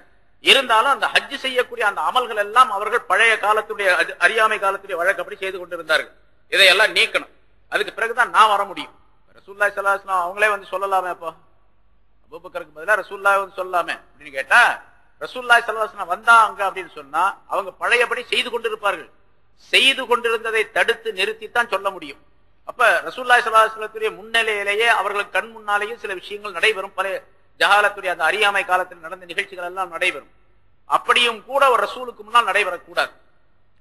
இருந்தாலும் அந்த ஹஜ் செய்யக்கூடிய அந்த அமல்கள் எல்லாம் அவர்கள் பழைய காலத்துடைய அறியாமை காலத்துடைய வழக்கப்படி செய்து கொண்டிருந்தார்கள். இதையெல்லாம் நீக்கணும். அதுக்கு பிறகுதான் நான் வர முடியும். ரசூலுல்லாஹி ஸல்லல்லாஹு அலைஹி வஸல்லம் அவங்களே வந்து சொல்லலாமே, அப்போ அபூபக்கருக்கு பதிலா ரசூலுல்லாஹி வந்து சொல்லலாமே அப்படின்னு கேட்டா, ரசூலுல்லாஹி ஸல்லல்லாஹு அலைஹி வஸல்லம் வந்தாங்க அப்படின்னு சொன்னா அவங்க பழையபடி செய்து கொண்டிருப்பார்கள். செய்து கொண்டிருந்ததை தடுத்து நிறுத்தித்தான் சொல்ல முடியும். அப்ப ரசூலுல்லாஹி ஸல்லல்லாஹு அலைஹி வஸல்லம் முன்னிலையிலேயே அவர்களுக்கு கண் முன்னாலேயே சில விஷயங்கள் நடைபெறும். பல ஜஹாலத்துடைய அந்த அறியாமை காலத்தில் நடந்த நிகழ்ச்சிகள் எல்லாம் நடைபெறும். அப்படியும் கூட ஒரு ரசூலுக்கு முன்னால் நடைபெறக்கூடாது.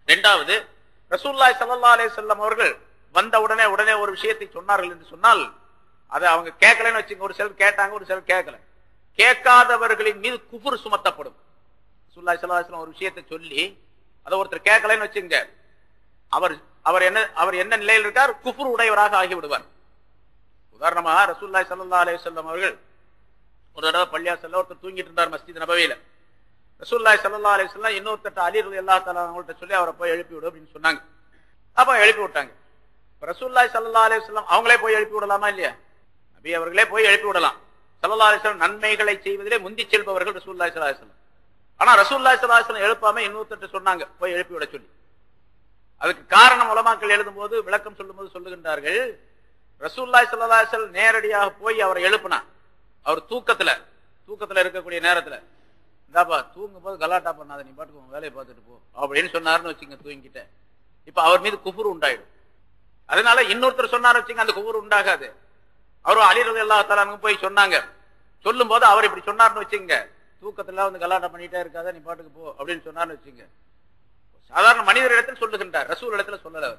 இரண்டாவது, ரசூலுல்லாஹி ஸல்லல்லாஹு அலைஹி வஸல்லம் அவர்கள் வந்த உடனே ஒரு விஷயத்தை சொன்னார்கள் என்று சொன்னால் அதை அவங்க கேட்கலன்னு வச்சுங்க. ஒரு சிலர் கேட்டாங்க, ஒரு சிலர் கேட்கல. கேட்காதவர்களின் மீது குஃபுர் சுமத்தப்படும். ரசூலுல்லாஹி ஸல்லல்லாஹு அலைஹி வஸல்லம் ஒரு விஷயத்தை சொல்லி அதை ஒருத்தர் கேட்கலன்னு வச்சுங்க, அவர் என்ன நிலையில் இருக்கார்? குஃபுர் உடையவராக ஆகிவிடுவார். உதாரணமா ரசூலுல்லாஹி ஸல்லல்லாஹு அலைஹி வஸல்லம் அவர்கள் ஒரு தடவை பள்ளியாசல்ல ஒருத்தர் தூங்கிட்டு இருந்தார் மஸ்ஜித் நபவியில. ரசூலுல்லாஹி ஸல்லல்லாஹு அலைஹி வஸல்லம் இன்னொருத்தர் அலி ரலியல்லாஹு தஆலா அவங்கள்ட்ட சொல்லி அவரை போய் எழுப்பி விடு அப்படின்னு சொன்னாங்க. அப்ப எழுப்பி விட்டாங்க. ரசூலுல்லாஹி ஸல்லல்லாஹு அலைஹி வஸல்லம் அவங்களே போய் எழுப்பி விடலாமா இல்லையா? நபி அவர்களே போய் எழுப்பி விடலாம். ஸல்லல்லாஹு அலைஹி வஸல்லம் நன்மைகளை செய்வதிலே முந்தி செல்பவர்கள் ரசூலுல்லாஹி ஸல்லல்லாஹு அலைஹி வஸல்லம். ஆனா ரசூலுல்லாஹி ஸல்லல்லாஹு அலைஹி வஸல்லம் எழுப்பாம இன்னொருத்தர் சொன்னாங்க போய் எழுப்பி விட சொல்லி. அதுக்கு காரணம் உலமாக்கள் எழுதும் போது விளக்கம் சொல்லும் போது சொல்லுகின்றார்கள், ரசூலுல்லாஹி ஸல்லல்லாஹு அலைஹி வஸல்லம் நேரடியாக போய் அவரை எழுப்பினா, அவர் தூக்கத்துல இருக்கக்கூடிய நேரத்துல, இந்தாப்பா தூங்கும் போது கலாட்டா பண்ணாத, நீ பாட்டுக்கு வேலையை பார்த்துட்டு போ அப்படின்னு சொன்னாருன்னு வச்சுங்க, தூங்கிட்ட. இப்ப அவர் மீது குஃபுர் உண்டாயிடும். அதனால இன்னொருத்தர் சொன்னார் வச்சுங்க, அந்த குஃபுர் உண்டாகாது. அவரும் அலி ரலியல்லாஹு தஆலா போய் சொன்னாங்க. சொல்லும் போது அவர் இப்படி சொன்னார்னு வச்சுங்க, தூக்கத்துல வந்து கலாட்டா பண்ணிட்டே இருக்காத, நீ பாட்டுக்கு போ அப்படின்னு சொன்னார்னு வச்சுங்க, சாதாரண மனிதர் இடத்தில் சொல்லுகின்றார், ரசூல் இடத்துல சொல்லல.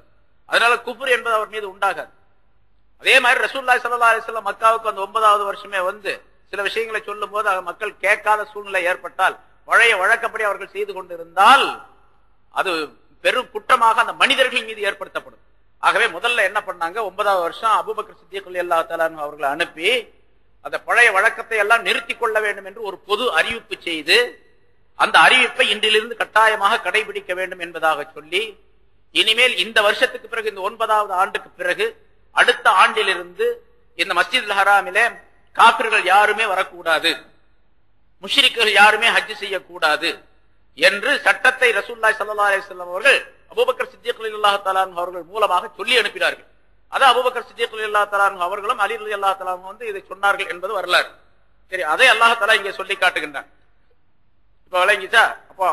அதனால குஃபுர் என்பது அவர் மீது உண்டாகாது. அதே மாதிரி ரசூலுல்லாஹி ஸல்லல்லாஹு அலைஹி வஸல்லம் மக்காவுக்கு அந்த 9வது வருஷமே வந்து சில விஷயங்களை சொல்லும் போது மக்கள் கேட்காத சூழ்நிலை ஏற்பட்டால், பழைய வழக்கப்படி அவர்கள் செய்து கொண்டிருந்தால் அது பெரும் குற்றமாக அந்த மனிதர்கள் மீது ஏற்படுத்தப்படும். ஆகவே முதல்ல என்ன பண்ணாங்க, 9வது வருஷம் அபூபக்கர் சித்திக் ரலியல்லாஹு தஆலா அவர்களை அனுப்பி அந்த பழைய வழக்கத்தை எல்லாம் நிறுத்திக் கொள்ள வேண்டும் என்று ஒரு பொது அறிவிப்பு செய்து, அந்த அறிவிப்பை இன்றிலிருந்து கட்டாயமாக கடைபிடிக்க வேண்டும் என்பதாக சொல்லி, இனிமேல் இந்த வருஷத்துக்கு பிறகு, இந்த 9வது ஆண்டுக்கு பிறகு அடுத்த ஆண்டிலிருந்து இந்த மஸ்ஜிதுல் ஹராமிலே காபிர்கள் யாருமே வரக்கூடாது, முஷ்ரிக்குகள் யாருமே ஹஜ் செய்யக்கூடாது என்று சட்டத்தை ரசூலுல்லாஹி ஸல்லல்லாஹு அலைஹி வஸல்லம் அவர்கள் அபூபக்கர் சித்திக் ரலியல்லாஹு தஆலா அவர்கள் மூலமாக சொல்லி அனுப்பினார்கள். அது அபூபக்கர் சித்திக் ரலியல்லாஹு தஆலா அவர்களும் அலி ரலியல்லாஹு தஆலா வந்து இதை சொன்னார்கள் என்பது வரலாறு. சரி, அதை அல்லாஹ் தஆலா இங்கே சொல்லி காட்டுகின்றான். இப்ப விளங்கிச்சா? அப்போ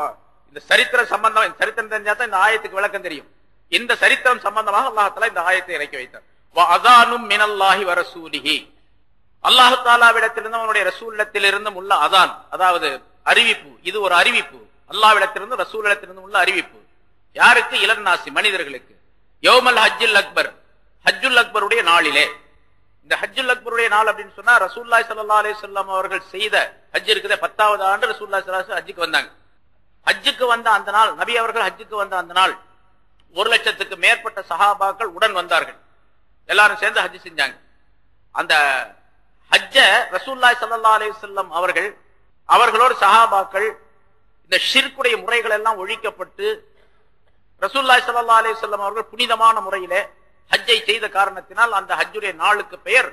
இந்த சரித்திரம் சம்பந்தம், சரித்திரம் தெரிஞ்சா தான் இந்த ஆயத்துக்கு விளக்கம் தெரியும். இந்த சரித்திரம் சம்பந்தமாக அல்லாஹ் தஆலா இந்த ஆயத்தை இறக்கி வைத்தார். வஅதானும் மினல்லாஹி வரசூலிஹி, அல்லாஹ் தஆலாவிடத்திலிருந்து அவனுடைய ரசூலிடத்திலிருந்தும் உள்ள அதான், அதாவது அறிவிப்பு. இது ஒரு அறிவிப்பு, அல்லாஹ்விடத்திலிருந்து ரசூலிடத்திலிருந்து உள்ள அறிவிப்பு. யாருக்கு? இலன்னாசி, மனிதர்களுக்கு. யௌமல் ஹஜ்ஜுல் அக்பர், ஹஜ்ஜுல் அக்பருடைய நாளிலே. இந்த ஹஜ்ஜுல் அக்பருடைய நாள் அப்படின்னு சொன்னா ரசூலுல்லாஹி ஸல்லல்லாஹு அலைஹி வஸல்லம் அவர்கள் செய்த ஹஜ் இருக்குதே, 10வது ஆண்டு ரசூலுல்லாஹி ஸல்லல்லாஹு அலைஹி வஸல்லம் ஹஜ்ஜுக்கு வந்தாங்க. ஹஜ்ஜுக்கு வந்த அந்த நாள், நபி அவர்கள் ஹஜ்ஜுக்கு வந்த அந்த நாள் 1,00,000க்கு மேற்பட்ட சஹாபாக்கள் உடன் வந்தார்கள். எல்லாரும் சேர்ந்து ஹஜ் செஞ்சாங்க. அந்த ஹஜ்ஜ ரசூலுல்லாஹி ஸல்லல்லாஹு அலைஹி வஸல்லம் அவர்களோடு சஹாபாக்கள் இந்த ஷிர்க்குடைய முறைகள் எல்லாம் ஒழிக்கப்பட்டு ரசூலுல்லாஹி ஸல்லல்லாஹு அலைஹி வஸல்லம் அவர்கள் புனிதமான முறையிலே ஹஜ்ஜை செய்த காரணத்தினால் அந்த ஹஜ்ஜுடைய நாளுக்கு பெயர்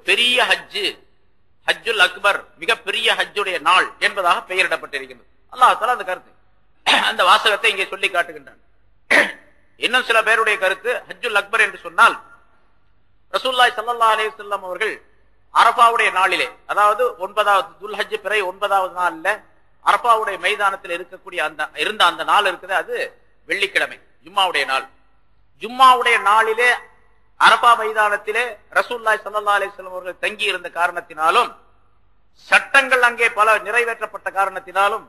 பெரிய ஹஜ்ஜு, ஹஜ்ஜுல் அக்பர், மிகப்பெரிய ஹஜ்ஜுடைய நாள் என்பதாக பெயரிடப்பட்டிருக்கிறது. அல்லாஹ் தஆலா அந்த கருத்து, அந்த வாசகத்தை இங்கே சொல்லி காட்டுகின்றான். இன்னும் சில பேருடைய கருத்து, ஹஜ்ஜுல் அக்பர் என்று சொன்னால் ரசூலுல்லாஹி ஸல்லல்லாஹு அலைஹி வஸல்லம் அவர்கள் அரஃபாவுடைய நாளிலே, அதாவது 9வது துல்ஹஜ் பிறை 9வது நாள்ல அரஃபாவுடைய மைதானத்தில் இருக்கக்கூடிய இருந்த அந்த நாள் இருக்குது, அது வெள்ளிக்கிழமை, ஜும்மாவுடைய நாள். ஜும்மாவுடைய நாளிலே அரஃபா மைதானத்திலே ரசூலுல்லாஹி ஸல்லல்லாஹு அலைஹி வஸல்லம் அவர்கள் தங்கி இருந்த காரணத்தினாலும், சட்டங்கள் அங்கே பல நிறைவேற்றப்பட்ட காரணத்தினாலும்,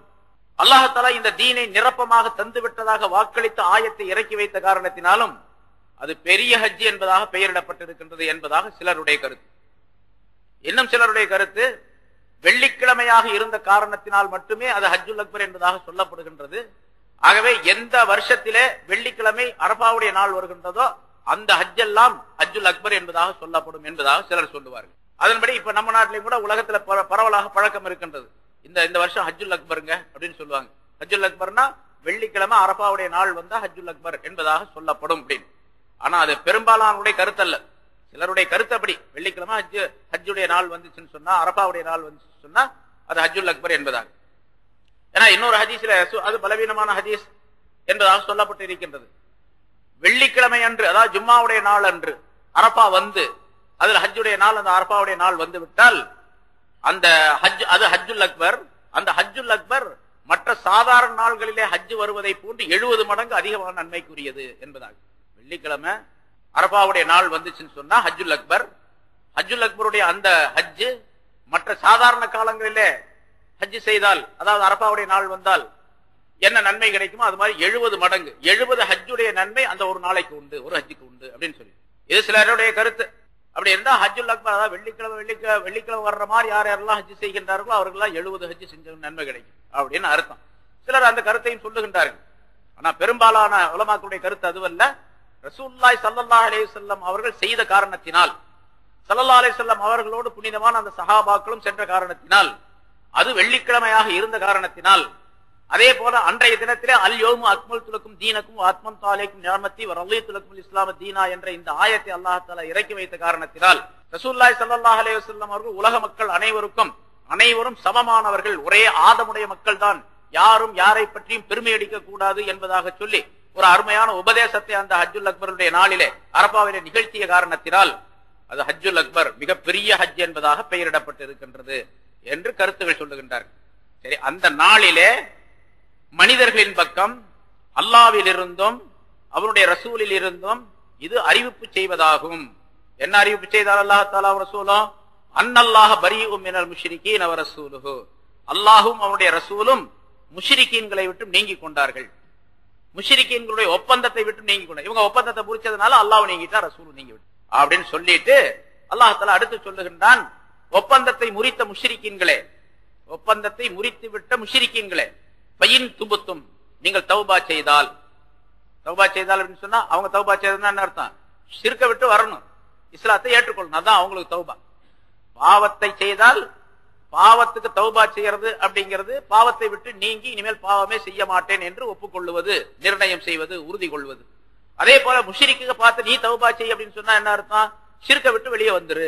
அல்லாஹ் தஆலா இந்த தீனை நிரப்பமாக தந்து விட்டதாக வாக்களித்த ஆயத்தை இறக்கி வைத்த காரணத்தினாலும் அது பெரிய ஹஜ் என்பதாக பெயரிடப்பட்டிருக்கின்றது என்பதாக சிலருடைய கருத்து. இன்னும் சிலருடைய கருத்து, வெள்ளிக்கிழமையாக இருந்த காரணத்தினால் மட்டுமே அது ஹஜ்ஜுல் அக்பர் என்பதாக சொல்லப்படுகின்றது. ஆகவே எந்த வருஷத்திலே வெள்ளிக்கிழமை அரஃபாவுடைய நாள் வருகின்றதோ அந்த ஹஜ் எல்லாம் ஹஜ்ஜுல் அக்பர் என்பதாக சொல்லப்படும் என்பதாக சிலர் சொல்லுவார்கள். அதன்படி இப்ப நம்ம நாட்டிலையும் கூட உலகத்துல பரவலாக பழக்கம் இருக்கின்றது. இந்த வருஷம் ஹஜ்ஜுல் அக்பருங்க அப்படின்னு சொல்லுவாங்க. ஹஜ்ஜுல் அக்பர்னா வெள்ளிக்கிழமை அரஃபாவுடைய நாள் வந்தா ஹஜ்ஜுல் அக்பர் என்பதாக சொல்லப்படும் அப்படின்னு. ஆனா அது பெரும்பாலானுடைய கருத்தல்ல. சிலருடைய கருத்து அப்படி, வெள்ளிக்கிழமை ஹஜ்ஜுடைய நாள் வந்துச்சுன்னு சொன்னா, அரஃபாவுடைய நாள் வந்துச்சுன்னு சொன்னா அது ஹஜ்ஜுல் அக்பர் என்பதாக. ஏன்னா இன்னொரு ஹதீஸ்ல அது பலவீனமான ஹதீஸ் என்பதாக சொல்லப்பட்டு இருக்கின்றது. வெள்ளிக்கிழமை அன்று, அதாவது ஜும்மாவுடைய நாள் அன்று அரஃபா வந்து அதுல ஹஜ்ஜுடைய நாள், அந்த அரஃபாவுடைய நாள் வந்து விட்டால் அந்த ஹஜ், அது ஹஜ்ஜுல் அக்பர். அந்த ஹஜ்ஜுல் அக்பர் மற்ற சாதாரண நாள்களிலே ஹஜ் வருவதை போன்று 70 மடங்கு அதிகமான நன்மைக்குரியது என்பதாக. வெள்ளிக்கிழமை அரஃபாவுடைய நாள் வந்துச்சுன்னு சொன்னா ஹஜ்ஜுல் அக்பர். ஹஜ்ஜுல் அக்பருடைய அந்த ஹஜ் மற்ற சாதாரண காலங்களிலே ஹஜ் செய்தால், அதாவது அரஃபாவுடைய நாள் வந்தால் என்ன நன்மை கிடைக்குமோ அது மாதிரி 70 மடங்கு 70 ஹஜ்ஜுடைய நன்மை அந்த ஒரு நாளைக்கு உண்டு, ஒரு ஹஜ்ஜுக்கு உண்டு அப்படின்னு சொல்லி. இது சிலருடைய கருத்து. அப்படி இருந்தா ஹஜ்ஜுல் அக்பர், அதாவது வெள்ளிக்கிழமை வர்ற மாதிரி யார் யாரெல்லாம் ஹஜ் செய்கின்றார்களோ அவர்களெல்லாம் 70 ஹஜ் செஞ்ச நன்மை கிடைக்கும் அப்படின்னு அர்த்தம். சிலர் அந்த கருத்தையும் சொல்லுகின்றார்கள். ஆனா பெரும்பாலான உலமாக்களுடைய கருத்து அதுவல்ல. ரசூலுல்லாஹி ஸல்லல்லாஹு அலைஹி வஸல்லம் அவர்கள் செய்த காரணத்தினால், ஸல்லல்லாஹு அலைஹி வஸல்லம் அவர்களோடு புனிதமான அந்த சஹாபாக்களும் சென்ற காரணத்தினால், அது வெள்ளிக்கிழமையாக இருந்த காரணத்தினால், அதே போல அன்றைய தினத்திலே அல் யௌமு அக்மல்து லக்கும் தீனக்கும் வஅத்மம்து அலைக்கும் நிஅமத்தி வரலீது லக்கும் இஸ்லாம தீனா என்ற இந்த ஆயத்தை அல்லாஹ் தஆலா இறக்கி வைத்த காரணத்தினால் ரசூலுல்லாஹி ஸல்லல்லாஹு அலைஹி வஸல்லம் அவர்கள் உலக மக்கள் அனைவரும் சமமானவர்கள், ஒரே ஆதமுடைய மக்கள் தான், யாரும் யாரை பற்றியும் பெருமை அடிக்க கூடாது என்பதாக சொல்லி ஒரு அருமையான உபதேசத்தை அந்த ஹஜ்ஜுல் அக்பருடைய நாளிலே அரபாவிலே நிகழ்த்திய காரணத்தினால் அது ஹஜ்ஜுல் அக்பர் மிகப்பெரிய ஹஜ் என்பதாக பெயரிடப்பட்டு இருக்கின்றது என்று கருத்துகள் சொல்லுகின்றார்கள். சரி, அந்த நாளிலே மனிதர்களின் பக்கம் அல்லாஹ்வில் இருந்தும் அவருடைய ரசூலில் இருந்தும் இது அறிவிப்பு செய்வதாகும். என்ன அறிவிப்பு செய்தார் அல்லாஹ் தஆலா ரசூலும்? அன்னல்லாஹ பரீஉம் மினல் முஷ்ரிகீன வ ரசூலுஹு, அல்லாஹ்வும் அவருடைய ரசூலும் முஷ்ரிகீன்களை விட்டு நீங்கி கொண்டார்கள். முஷ்ரிகீன்களுடைய ஒப்பந்தத்தை விட்டு நீங்கி கொண்டார். இவங்க ஒப்பந்தத்தை புரிச்சதுனால அல்லாஹ் நீங்கிட்டா, ரசூல் நீங்கி விட்டு அப்படின்னு சொல்லிட்டு அல்லாஹ் தஆலா அடுத்து சொல்லுகின்றான், ஒப்பந்தத்தை முறித்த முஷ்ரிகீன்களே, ஒப்பந்தத்தை முறித்து விட்ட முஷ்ரிகீன்களே, பயின் துபுத்தும், நீங்கள் தௌபா செய்தால் அப்படின்னு சொன்னா அவங்க தௌபா செய்தா என்ன அர்த்தம்? ஷிர்க விட்டு வரணும், இஸ்லாத்தை ஏற்றுக்கொள்ளணும், அதான் அவங்களுக்கு தௌபா. பாவத்தை செய்தால் பாவத்துக்கு தௌபா செய்யறது அப்படிங்கிறது பாவத்தை விட்டு நீங்கி இனிமேல் பாவமே செய்ய மாட்டேன் என்று ஒப்புக்கொள்வது, நிர்ணயம் செய்வது, உறுதி கொள்வது. அதே போல முஷ்ரிக்கு பார்த்து நீ தௌபா செய் அப்படின்னு சொன்னா என்ன அர்த்தம்? ஷிர்க விட்டு வெளியே வந்துரு,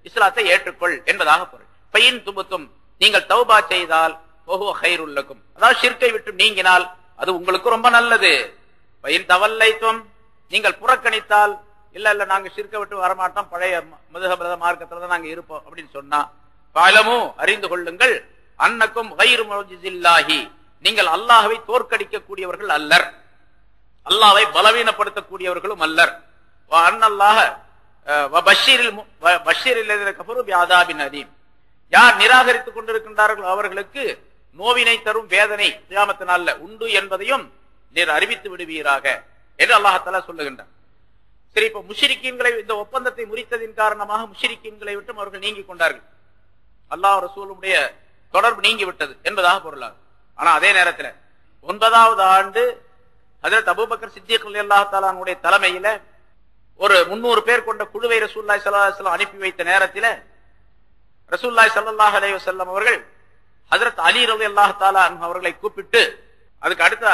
இஸ்லாத்தை ஏற்றுக்கொள் என்பதாக பொருள். பயின் துபுத்தும், நீங்கள் தௌபா செய்தால் ஓஹோ ஹைருல் லக்கும், அதாவது ஷிர்கை விட்டு நீங்கினால் அது உங்களுக்கு ரொம்ப நல்லது. பயின் தவல்லைத்தும், நீங்கள் புறக்கணித்தால், இல்ல நாங்க ஷிர்கை விட்டு வரமாட்டோம், பழைய மதுஹப் மார்க்கத்துல தான் நாங்க இருப்போம் அப்படின்னு சொன்னா, பாலமு அறிந்து கொள்ளுங்கள், அன்னக்கும் கைரு முஜிஸில்லாஹி, நீங்கள் அல்லாஹ்வை தோற்கடிக்க கூடியவர்கள் அல்லர், அல்லாஹ்வை பலவீனப்படுத்தக்கூடியவர்களும் அல்லர். வ அன்னல்லாஹ வ பஷ்ஷிரில் லதீன கஃபரு பிஅதாபின் அதீம், யார் நிராகரித்துக் கொண்டிருக்கின்றார்களோ அவர்களுக்கு நோவினை தரும் வேதனை கியாமத் நாள்ல உண்டு என்பதையும் நீர் அறிவித்து விடுவீராக என்று அல்லாஹ் தஆலா சொல்லுகின்றார். சரி, இப்ப முஷ்ரிக்கீன்களை இந்த ஒப்பந்தத்தை முறித்ததின் காரணமாக முஷ்ரிக்கீன்களை விட்டு அவர்கள் நீங்கி கொண்டார்கள், அல்லாஹ் ரசூலுடைய தொடர்பு நீங்கி விட்டது என்பதாக பொருளாகும். ஆனா அதே நேரத்தில் 9வது ஆண்டு ஹஜ்ரத் அபூபக்கர் சித்திக் ரலியல்லாஹு தஆலா அன்ஹுடைய தலைமையில ஒரு 300 பேர் கொண்ட குழுவை ரசூலுல்லாஹி ஸல்லல்லாஹு அலைஹி வஸல்லம் அனுப்பி வைத்த நேரத்தில் ரசூலுல்லாஹி ஸல்லல்லாஹு அலைஹி வஸல்லம் அவர்கள் ஹஜ்ரத் அலி ரலியல்லாஹு தஆலா அன்ஹு அவர்களை கூப்பிட்டு, அதுக்கு அடுத்த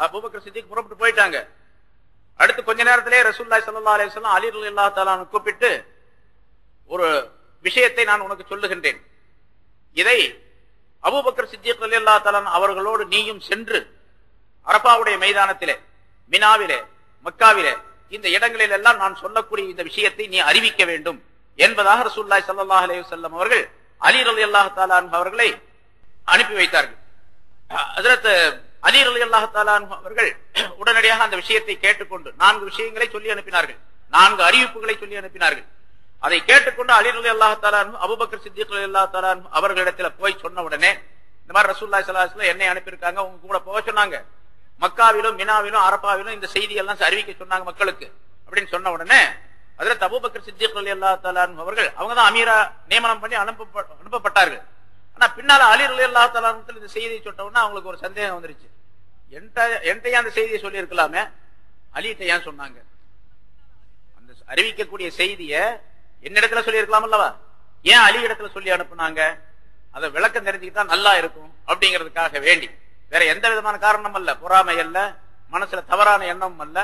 அபூபக்கர் சித்திக் புறப்பட்டு போயிட்டாங்க. அடுத்து கொஞ்ச நேரத்திலே ரசூலுல்லாஹி ஸல்லல்லாஹு அலைஹி வஸல்லம் அலி ரலியல்லாஹு தஆலா அன்ஹு கூப்பிட்டு, ஒரு விஷயத்தை நான் உனக்கு சொல்லுகின்றேன், இதை அபூபக்கர் சித்திக் ரலியல்லாஹு தஆலா அவர்களோடு நீயும் சென்று அரபாவுடைய மைதானத்திலே, மினாவிலே, மக்காவிலே, இந்த இடங்களில் எல்லாம் நான் சொல்லக்கூடிய இந்த விஷயத்தை நீ அறிவிக்க வேண்டும் என்பதாக ரசூலுல்லாஹி ஸல்லல்லாஹு அலைஹி வஸல்லம் அவர்கள் அலி ரலியல்லாஹு தஆலா அன்ஹு அவர்களை அனுப்பி வைத்தார்கள். ஹஜ்ரத் அலி ரலியல்லாஹு தஆலா அன்ஹு அவர்கள் உடனடியாக அந்த விஷயத்தை கேட்டுக்கொண்டு 4 விஷயங்களை சொல்லி அனுப்பினார்கள், 4 அறிவிப்புகளை சொல்லி அனுப்பினார்கள். அதை கேட்டுக்கொண்டு அலி ரலியல்லாஹு தஆலா அன்ஹு அபூபக்கர் சித்திக் ரலியல்லாஹு தஆலா அன்ஹு அவர்களிடத்துல போய் சொன்ன உடனே, இந்த மாதிரி ரசூலுல்லாஹி ஸல்லல்லாஹு அலைஹி வஸல்லம் என்னை அனுப்பியிருக்காங்க, உங்க கூட போக சொன்னாங்க, மக்காவிலும் மினாவிலும் அரபாவிலும் இந்த செய்தி எல்லாம் அறிவிக்க சொன்னாங்க மக்களுக்கு அப்படின்னு சொன்ன உடனே ஹஜ்ரத் அபூபக்கர் சித்திக் ரலியல்லாஹு தஆலா அன்ஹு அவர்கள் அவங்க தான் அமீரா நியமனம் பண்ணி அனுப்பப்பட்டார்கள். ஆனா பின்னால அலி ரலியல்லாஹு தஆலா அன்ஹு இந்த செய்தியை சொன்ன உடனே அவங்களுக்கு ஒரு சந்தேகம் வந்துருச்சு, என்கிட்ட அந்த செய்தியை சொல்லி இருக்கலாமே, அலிகிட்ட ஏன் சொன்னாங்க? அந்த அறிவிக்கக்கூடிய செய்தியை என்னிடத்துல சொல்லி இருக்கலாம் அல்லவா, ஏன் அலி இடத்துல சொல்லி அனுப்புனாங்க? அதை விளக்கம் தெரிஞ்சுக்கிட்டா நல்லா இருக்கும் அப்படிங்கிறதுக்காக வேண்டி, வேற எந்த விதமான காரணம் அல்ல, பொறாமை அல்ல, மனசுல தவறான எண்ணம் அல்ல.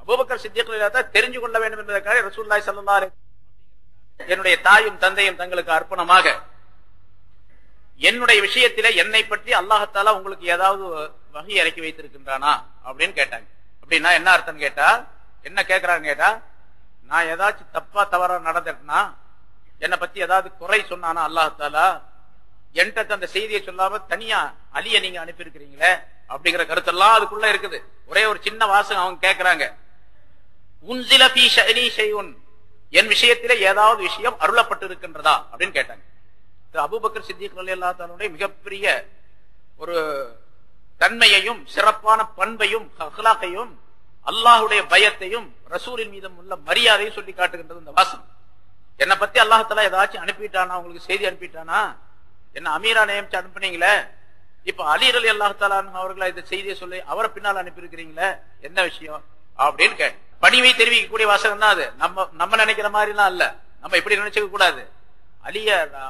அபூபக்கர் சித்திக் ரலியல்லாஹு தெரிஞ்சு கொள்ள வேண்டும் என்பதற்காக ரசூலுல்லாஹி ஸல்லல்லாஹு அலைஹி வஸல்லம் என்னுடைய தாயும் தந்தையும் தங்களுக்கு அர்ப்பணமாக என்னுடைய விஷயத்திலே என்னை பற்றி அல்லாஹ் தஆலா உங்களுக்கு ஏதாவது வஹி இறக்கி வைத்திருக்கின்றானா அப்படின்னு கேட்டாங்க. அப்படின்னா என்ன அர்த்தம் கேட்டா, என்ன கேட்கிறாங்க கேட்டா, நான் ஏதாச்சும் தப்பா தவறா நடந்துட்டேன்னா, என்னை பத்தி ஏதாவது குறை சொன்னானா அல்லாஹ் தஆலா, என்கிட்ட அந்த செய்தியை சொல்லாம தனியா அலிய நீங்க அனுப்பியிருக்கிறீங்களே அப்படிங்கிற கருத்தெல்லாம் அதுக்குள்ள இருக்குது. ஒரே ஒரு சின்ன வாசகம் அவங்க கேட்கிறாங்க, உன்சில ஃபீ ஷஅனி ஷைஉன், என் விஷயத்திலே ஏதாவது விஷயம் அருளப்பட்டு இருக்கின்றதா அப்படின்னு கேட்டாங்க. அபூபக்கர் சித்திக் ரலியல்லாஹு தஆலா மிகப்பெரிய ஒரு தன்மையையும் சிறப்பான பண்பையும் அஹ்லாக்கையும் அல்லாஹுடைய பயத்தையும் ரசூலின் மீதும் உள்ள மரியாதையும் சொல்லி காட்டுகின்றது இந்த வாசம். என்னை பத்தி அல்லாஹ் ஏதாச்சும் அனுப்பிட்டானா, உங்களுக்கு செய்தி அனுப்பிட்டானா? என்ன அமீரா நியமிச்சு அனுப்புனீங்களே, இப்ப அலி ரலியல்லாஹு தஆலா அவர்களை இந்த செய்தியை சொல்லி அவரை பின்னால் அனுப்பி இருக்கிறீங்களே, என்ன விஷயம் அப்படின்னு கேட்டு பணிவை தெரிவிக்கக்கூடிய வாசகம் தான் அது. நம்ம நினைக்கிற மாதிரி எல்லாம் இல்ல, நம்ம இப்படி நினைச்சுக்க கூடாது.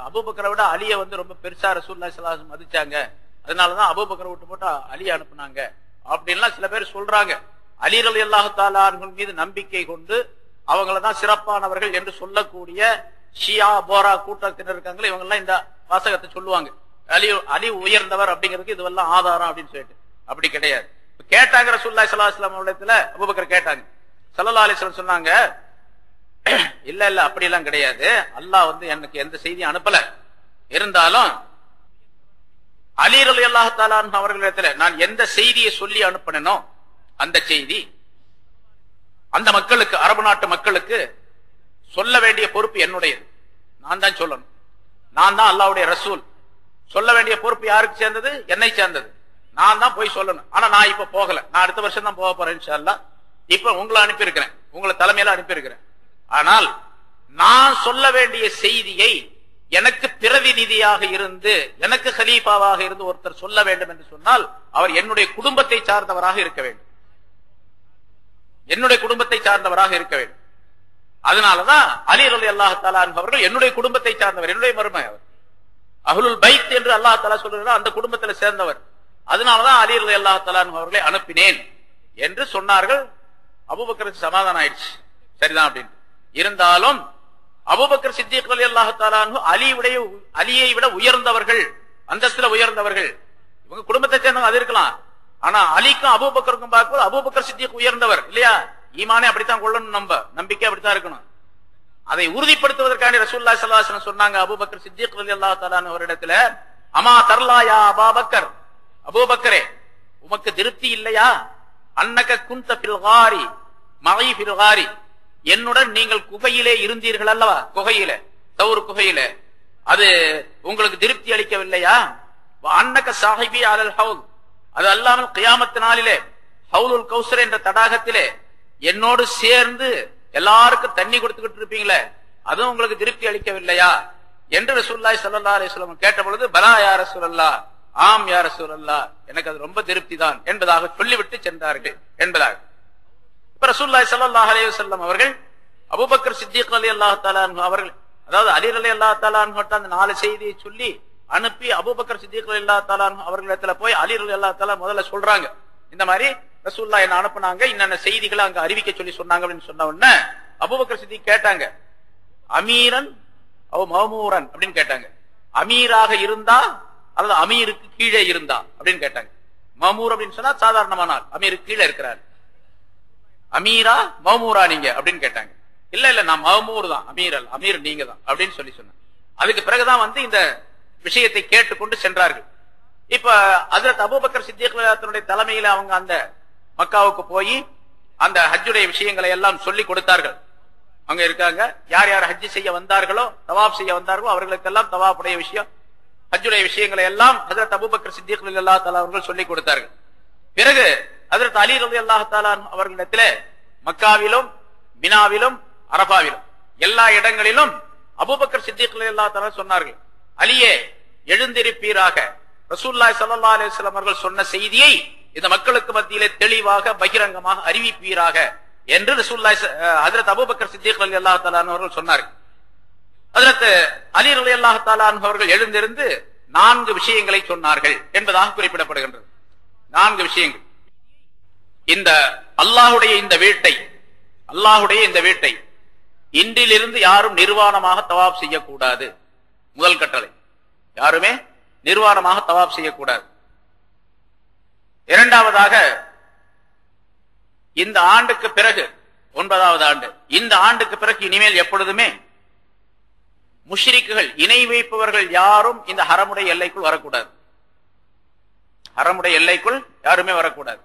அபூபக்கரை விட அலிய ரொம்ப பெருசா ரசூலுல்லாஹி ஸல்லல்லாஹு அலைஹி வஸல்லம் மதிச்சாங்க, அதனாலதான் அபூபக்கரை விட்டு போட்டு அலிய அனுப்புனாங்க அப்படின்லாம் சில பேர் சொல்றாங்க. அலி ரலியல்லாஹு தஆலா மீது நம்பிக்கை கொண்டு அவங்களதான் சிறப்பானவர்கள் என்று சொல்லக்கூடிய ஷியா போரா கூட்டத்தினர் இருக்காங்களே, இவங்க எல்லாம் இந்த வாசகத்தை சொல்லுவாங்க. அலி உயர்ந்தவர் அப்படிங்கிறதுக்கு இதுவெல்லாம் ஆதாரம் அப்படின்னு சொல்லிட்டு அப்படி கிடையாது. கேட்டாங்க ரசூலுல்லாஹி ஸல்லல்லாஹு அலைஹி வஸல்லம் இடத்துல அபூபக்கர் கேட்டாங்க. ஸல்லல்லாஹு அலைஹி வஸல்லம் சொன்னாங்க, இல்ல இல்ல அப்படி எல்லாம் கிடையாது, அல்லாஹ் எனக்கு எந்த செய்தியும் அனுப்பல, இருந்தாலும் அலி ரலியல்லாஹு தஆலா அவர்களிடத்துல நான் எந்த செய்தியை சொல்லி அனுப்பினோ அந்த செய்தி அந்த மக்களுக்கு, அரபு நாட்டு மக்களுக்கு சொல்ல வேண்டிய பொறுப்பு என்னுடையது. நான் தான் சொல்லணும், நான் தான் அல்லாஹ்வுடைய ரசூல். சொல்ல வேண்டிய பொறுப்பு யாருக்கு சேர்ந்தது? என்னை சேர்ந்தது. நான் தான் போய் சொல்லணும். ஆனா நான் இப்ப போகல, நான் அடுத்த வருஷம் தான் போக போறேன் இன்ஷா அல்லாஹ். இப்ப உங்களை அனுப்பி இருக்கிறேன், உங்களை தலைமையில அனுப்பி இருக்கிறேன். ஆனால் நான் சொல்ல வேண்டிய செய்தியை எனக்கு பிரதிநிதியாக இருந்து, எனக்கு கலீஃபாவாக இருந்து ஒருத்தர் சொல்ல வேண்டும் என்று சொன்னால் அவர் என்னுடைய குடும்பத்தை சார்ந்தவராக இருக்க வேண்டும், என்னுடைய குடும்பத்தை சார்ந்தவராக இருக்க வேண்டும். அதனாலதான் அலி ரலியல்லாஹு தஆலா அவர்கள் என்னுடைய குடும்பத்தை சார்ந்தவர், என்னுடைய மருமகன் அவர். அஹ்லுல் பைத் என்று அல்லாஹ் தஆலா சொல்றார், அந்த குடும்பத்தில் சேர்ந்தவர். அதனாலதான் அலி ரலியல்லாஹு தஆலா அவர்களை அனுப்பினேன் என்று சொன்னார்கள். அபூபக்கருக்கு சமாதானம் ஆயிடுச்சு, சரிதான் அப்படின்னு. இருந்தாலும் அபூபக்கர் சித்திக் ரலியல்லாஹு தஆலா அலியை விட உயர்ந்தவர்கள், அந்தஸ்துல உயர்ந்தவர்கள். இவங்க குடும்பத்தை சேர்ந்தவங்க அது இருக்கலாம், ஆனா அலிக்கும் அபூபக்கருக்கும் பார்க்கும்போது அபூபக்கர் சித்திக் உயர்ந்தவர் இல்லையா? ஈமானே அப்படித்தான் கொள்ளணும், நம்பிக்கை அப்படித்தான் இருக்கணும். அதை உறுதிப்படுத்துவதற்காக ரசூலுல்லாஹி ஸல்லல்லாஹு அலைஹி வஸல்லம் சொன்னாங்க அபூபக்கர் சித்திக் ரலியல்லாஹு தஆலா அவரிடத்துல, அமா தர்லாயா அபூபக்கர், அபூபக்கரே உமக்கு திருப்தி இல்லையா? அன்னக குன்த ஃபில் காரி மகி ஃபில் காரி, என்னுடன் நீங்கள் குகையிலே இருந்தீர்கள் அல்லவா, குகையிலே, தௌர் குகையிலே, அது உங்களுக்கு திருப்தி அளிக்கவில்லையா? அன்னக சாஹிபி அலல் ஹவுல், அது அல்லாமல் கியாமத் நாளிலே ஹவுலுல் கௌசர் என்ற தடாகத்திலே என்னோடு சேர்ந்து எல்லாருக்கும் தண்ணி கொடுத்துக்கிட்டு இருப்பீங்களே, அதுவும் உங்களுக்கு திருப்தி அளிக்கவில்லையா என்று ரசூலுல்லாஹி ஸல்லல்லாஹு அலைஹி வஸல்லம் கேட்ட பொழுது, பலா யா ரசூலல்லாஹ், ஆம் யா ரசூலல்லாஹ், எனக்கு அது ரொம்ப திருப்தி தான் என்பதாக சொல்லிவிட்டு சென்றார்கள் என்பதாக. இப்ப ரசூலுல்லாஹி ஸல்லல்லாஹு அலைஹி வஸல்லம் அவர்கள் அபூபக்கர் சித்திக் ரலியல்லாஹு தஆலா அவர்கள், அதாவது அலி ரலியல்லாஹு தஆலா அந்த 4 செய்தியை சொல்லி அனுப்பி அபூபக்கர் சித்திக் ரலியல்லாஹு தஆலா அவர்களிடத்துல போய் அலி ரலியல்லாஹு தஆலா முதல்ல சொல்றாங்க, இந்த மாதிரி ரசூலுல்லாஹ் என்ன அனுப்புனாங்க, இன்னென்ன செய்திகளை அங்க அறிவிக்க சொல்லி சொன்னாங்க அப்படின்னு சொன்ன உடனே அபூபக்கர் சித்திக் கேட்டாங்க, அமீரன் அவ மஹ்மூரன் அப்படின்னு கேட்டாங்க. அமீராக இருந்தா அல்லது அமீருக்கு கீழே இருந்தா அப்படின்னு கேட்டாங்க. மஹ்மூர் அப்படின்னு சொன்னா சாதாரணமான ஆள், அமீருக்கு கீழே இருக்கிறார். அமீரா மஹ்மூரா நீங்க அப்படின்னு கேட்டாங்க. இல்ல இல்ல நான் மஹ்மூர் தான், அமீர் நீங்க தான் அப்படின்னு சொல்லி சொன்னாங்க. அதுக்கு பிறகுதான் இந்த விஷயத்தை கேட்டுக்கொண்டு சென்றார்கள். இப்ப ஹஜ்ரத் அபூபக்கர் சித்திக் ரலியல்லாஹு தலைமையில அவங்க அந்த மக்காவுக்கு போய் அந்த ஹஜ்ஜுடைய விஷயங்களை எல்லாம் சொல்லி கொடுத்தார்கள். அங்க இருக்காங்க, யார் யார் ஹஜ்ஜி செய்ய வந்தார்களோ, தவாப் செய்ய வந்தார்களோ அவர்களுக்கெல்லாம் தவாப்புடைய விஷயம், ஹஜ்ஜுடைய விஷயங்களை எல்லாம் ஹஜ்ரத் அபூபக்கர் சித்திக் ரலியல்லாஹு தஆலா அவர்கள் சொல்லி கொடுத்தார்கள். பிறகு ஹஜ்ரத் அலி ரலியல்லாஹு தஆலா அவர்களிடத்திலே மக்காவிலும் மினாவிலும் அரபாவிலும் எல்லா இடங்களிலும் அபூபக்கர் சித்திக் ரலியல்லாஹு தஆலா சொன்னார்கள், அலியே எழுந்திருப்பீராக, ரசூலுல்லாஹி ஸல்லல்லாஹு அலைஹி வஸல்லம் அவர்கள் சொன்ன செய்தியை இந்த மக்களுக்கு மத்தியிலே தெளிவாக பகிரங்கமாக அறிவிப்பீராக என்று ரசூலுல்லாஹி ஹஜ்ரத் அபூபக்கர் சித்திக் ரலியல்லாஹு தஆலா அவர்கள் சொன்னார்கள். ஹஜ்ரத் அலி ரலியல்லாஹு தஆலா அவர்கள் எழுந்திருந்து 4 விஷயங்களை சொன்னார்கள் என்பதாக குறிப்பிடப்படுகின்றது. 4 விஷயங்கள். இந்த அல்லாஹ்வுடைய இந்த வீட்டை இன்றிலிருந்து யாரும் நிர்வாணமாக தவாப் செய்யக்கூடாது. முதல் கட்டளை, யாருமே நிர்வாணமாக தவாப் செய்யக்கூடாது. இரண்டாவதாக, இந்த ஆண்டுக்கு பிறகு 9வது ஆண்டு, இந்த ஆண்டுக்கு பிறகு இனிமேல் எப்பொழுதுமே முஷ்ரிக்குகள், இணை வைப்பவர்கள் யாரும் இந்த ஹரமுடைய எல்லைக்குள் வரக்கூடாது. ஹரமுடைய எல்லைக்குள் யாருமே வரக்கூடாது.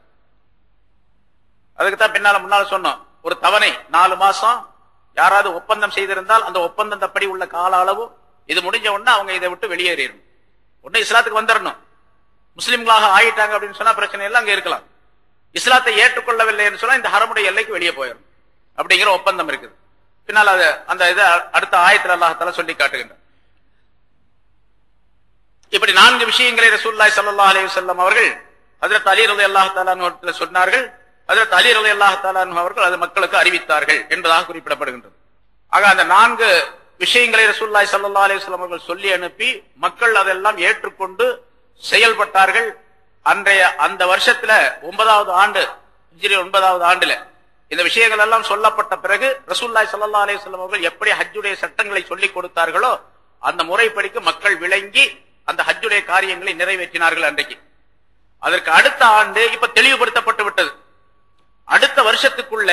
அதுக்குத்தான் முன்னால சொன்னோம், ஒரு தவணை 4 மாசம் யாராவது ஒப்பந்தம் செய்திருந்தால் அந்த ஒப்பந்தப்படி உள்ள கால அளவு இது முடிஞ்ச உடனே அவங்க இதை விட்டு வெளியேறிடணும். ஒண்ணு இஸ்லாத்துக்கு வந்துடணும், முஸ்லிம்களாக ஆயிட்டாங்க அப்படின்னு சொன்னா பிரச்சனை எல்லாம் அங்க இருக்கலாம். இஸ்லாத்தை ஏற்றுக்கொள்ளவில்லை என்று சொன்னா இந்த ஹரமுடைய எல்லைக்கு வெளியே போயிடும் அப்படிங்கிற ஒப்பந்தம் இருக்குது. பின்னால் அது அந்த இதை அடுத்த ஆயத்தில் அல்லாஹ் சொல்லி காட்டுகின்றார். இப்படி 4 விஷயங்களை ரசூலுல்லாஹி ஸல்லல்லாஹு அலைஹி வஸல்லம் அவர்கள் ஹஜ்ரத் அலி ரலியல்லாஹு தஆலா அன்ஹு சொன்னார்கள். ஹஜ்ரத் அலி ரலியல்லாஹு தஆலா அன்ஹு அவர்கள் அது மக்களுக்கு அறிவித்தார்கள் என்பதாக குறிப்பிடப்படுகின்றது. ஆக அந்த 4 விஷயங்களை ரசூலுல்லாஹி ஸல்லல்லாஹு அலைஹி வஸல்லம் அவர்கள் சொல்லி அனுப்பி மக்கள் அதெல்லாம் ஏற்றுக்கொண்டு செயல்பட்டார்கள். அன்றைய அந்த வருஷத்துல 9வது ஆண்டு, ஹிஜ்ரி 9வது ஆண்டுல இந்த விஷயங்கள் எல்லாம் சொல்லப்பட்ட பிறகு ரசூலுல்லாஹி ஸல்லல்லாஹு அலைஹி வஸல்லம் அவர்கள் எப்படி ஹஜ்ஜுடைய சட்டங்களை சொல்லிக் கொடுத்தார்களோ அந்த முறைப்படிக்கு மக்கள் விளங்கி அந்த ஹஜ்ஜுடைய காரியங்களை நிறைவேற்றினார்கள் அன்றைக்கு. அதற்கு அடுத்த ஆண்டு இப்ப தெளிவுபடுத்தப்பட்டு விட்டது. அடுத்த வருஷத்துக்குள்ள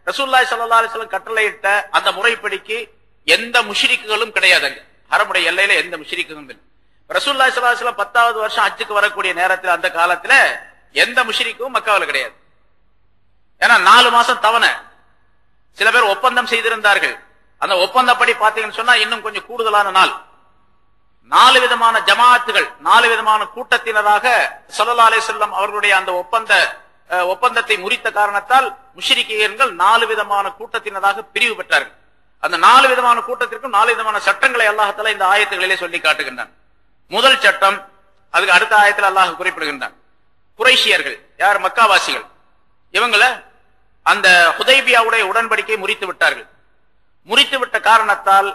ரசூலுல்லாஹி ஸல்லல்லாஹு அலைஹி வஸல்லம் கட்டளையிட்ட அந்த முறைப்படிக்கு எந்த முஷ்ரிக்குகளும் கிடையாது. ஹரமுடைய எல்லையில எந்த முஷ்ரிக்குகளும் இல்லை. ரசூலுல்லாஹி ஸல்லல்லாஹு அலைஹி வஸல்லம் 10வது வருஷம் ஹஜ்ஜுக்கு வரக்கூடிய நேரத்தில் அந்த காலத்துல எந்த முஷ்ரிக்கும் மக்காவில் கிடையாது. ஏன்னா 4 மாசம் தவணை சில பேர் ஒப்பந்தம் செய்திருந்தார்கள். அந்த ஒப்பந்தப்படி பாத்தீங்கன்னு சொன்னா இன்னும் கொஞ்சம் கூடுதலான நாள். 4 விதமான ஜமாஅத்துகள், 4 விதமான கூட்டத்தினராக ஸல்லல்லாஹு அலைஹி வஸல்லம் அவர்களுடைய அந்த ஒப்பந்தத்தை முறித்த காரணத்தால் முஷ்ரிக்கீன்கள் 4 விதமான கூட்டத்தினராக பிரிவு பெற்றார்கள். அந்த 4 விதமான கூட்டத்திற்கும் 4 விதமான சட்டங்களை அல்லாஹ் தஆலா இந்த ஆயத்துகளிலே சொல்லி காட்டுகின்றான். முதல் சட்டம், அதுக்கு அடுத்த ஆயத்தில் அல்லாஹ் குறிப்பிடுகின்றான், குறைஷியர்கள் யார், மக்காவாசிகள், இவங்களை அந்த ஹுதைபியாவுடைய உடன்படிக்கை முறித்து விட்டார்கள். முறித்து விட்ட காரணத்தால்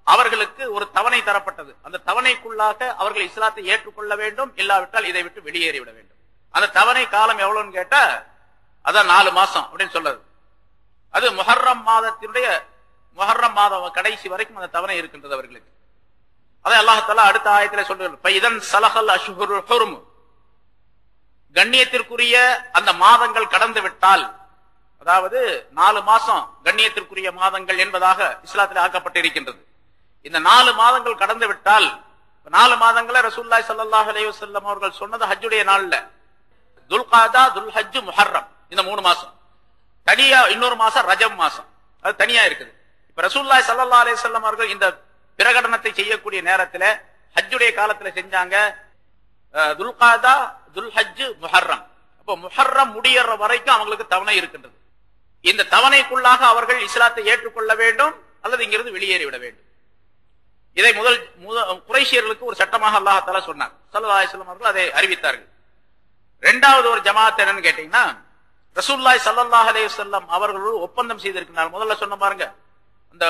அவர்களுக்கு ஒரு தவணை தரப்பட்டது. அந்த தவணைக்குள்ளாக அவர்கள் இஸ்லாத்தை ஏற்றுக்கொள்ள வேண்டும், இல்லாவிட்டால் இதை விட்டு வெளியேறிவிட வேண்டும். அந்த தவணை காலம் எவ்வளவுன்னு கேட்டா அதான் 4 மாசம் அப்படின்னு சொல்றது. அது முஹர்ரம் மாதம் கடைசி வரைக்கும் அந்த தவணை இருக்கின்றது அவர்களுக்கு. அதை அல்லாஹ் தஆலா அடுத்த ஆயத்திலே சொல்றார், இதன் சலஹல் அஷ்ஹுருல் ஹுரும், கண்ணியத்திற்குரிய அந்த மாதங்கள் கடந்து விட்டால், அதாவது 4 மாசம் கண்ணியத்திற்குரிய மாதங்கள் என்பதாக இஸ்லாத்தில் ஆக்கப்பட்டு இருக்கின்றது. இந்த 4 மாதங்கள் கடந்து விட்டால், 4 மாதங்களை ரசூலுல்லாஹி ஸல்லல்லாஹு அலைஹி வஸல்லம் அவர்கள் சொன்னது ஹஜ்ஜுடைய நாள்ல துல்காதா, துல்ஹஜ், முஹர்ரம், இந்த 3 மாசம். தனியா இன்னொரு மாசம் ரஜப் மாசம், அது தனியா இருக்குது. இப்ப ரசூலுல்லாஹி ஸல்லல்லாஹு அலைஹி வஸல்லம் அவர்கள் இந்த பிரகடனத்தை செய்யக்கூடிய நேரத்துல ஹஜ்ஜுடைய காலத்துல செஞ்சாங்க துல்காதா, துல்ஹஜ், முஹர்ரம். அப்போ முஹர்ரம் முடியற வரைக்கும் அவங்களுக்கு தவணை இருக்கின்றது. இந்த தவணைக்குள்ளாக அவர்கள் இஸ்லாத்தை ஏற்றுக்கொள்ள வேண்டும் அல்லது இங்கிருந்து வெளியேறிவிட வேண்டும். இதை முதல் குறைஷியர்களுக்கு ஒரு சட்டமாக அல்லாஹ் தஆலா சொன்னார். ஸல்லல்லாஹு அலைஹி வஸல்லம் அவர்கள் அதை அறிவித்தார்கள். 2வது ஒரு ஜமாத் என்னன்னு கேட்டீங்கன்னா, ரசூலுல்லாஹி ஸல்லல்லாஹு அலைஹி வஸல்லம் அவர்கள் ஒப்பந்தம் செய்திருக்கிறார். முதல்ல சொன்ன பாருங்க, அந்த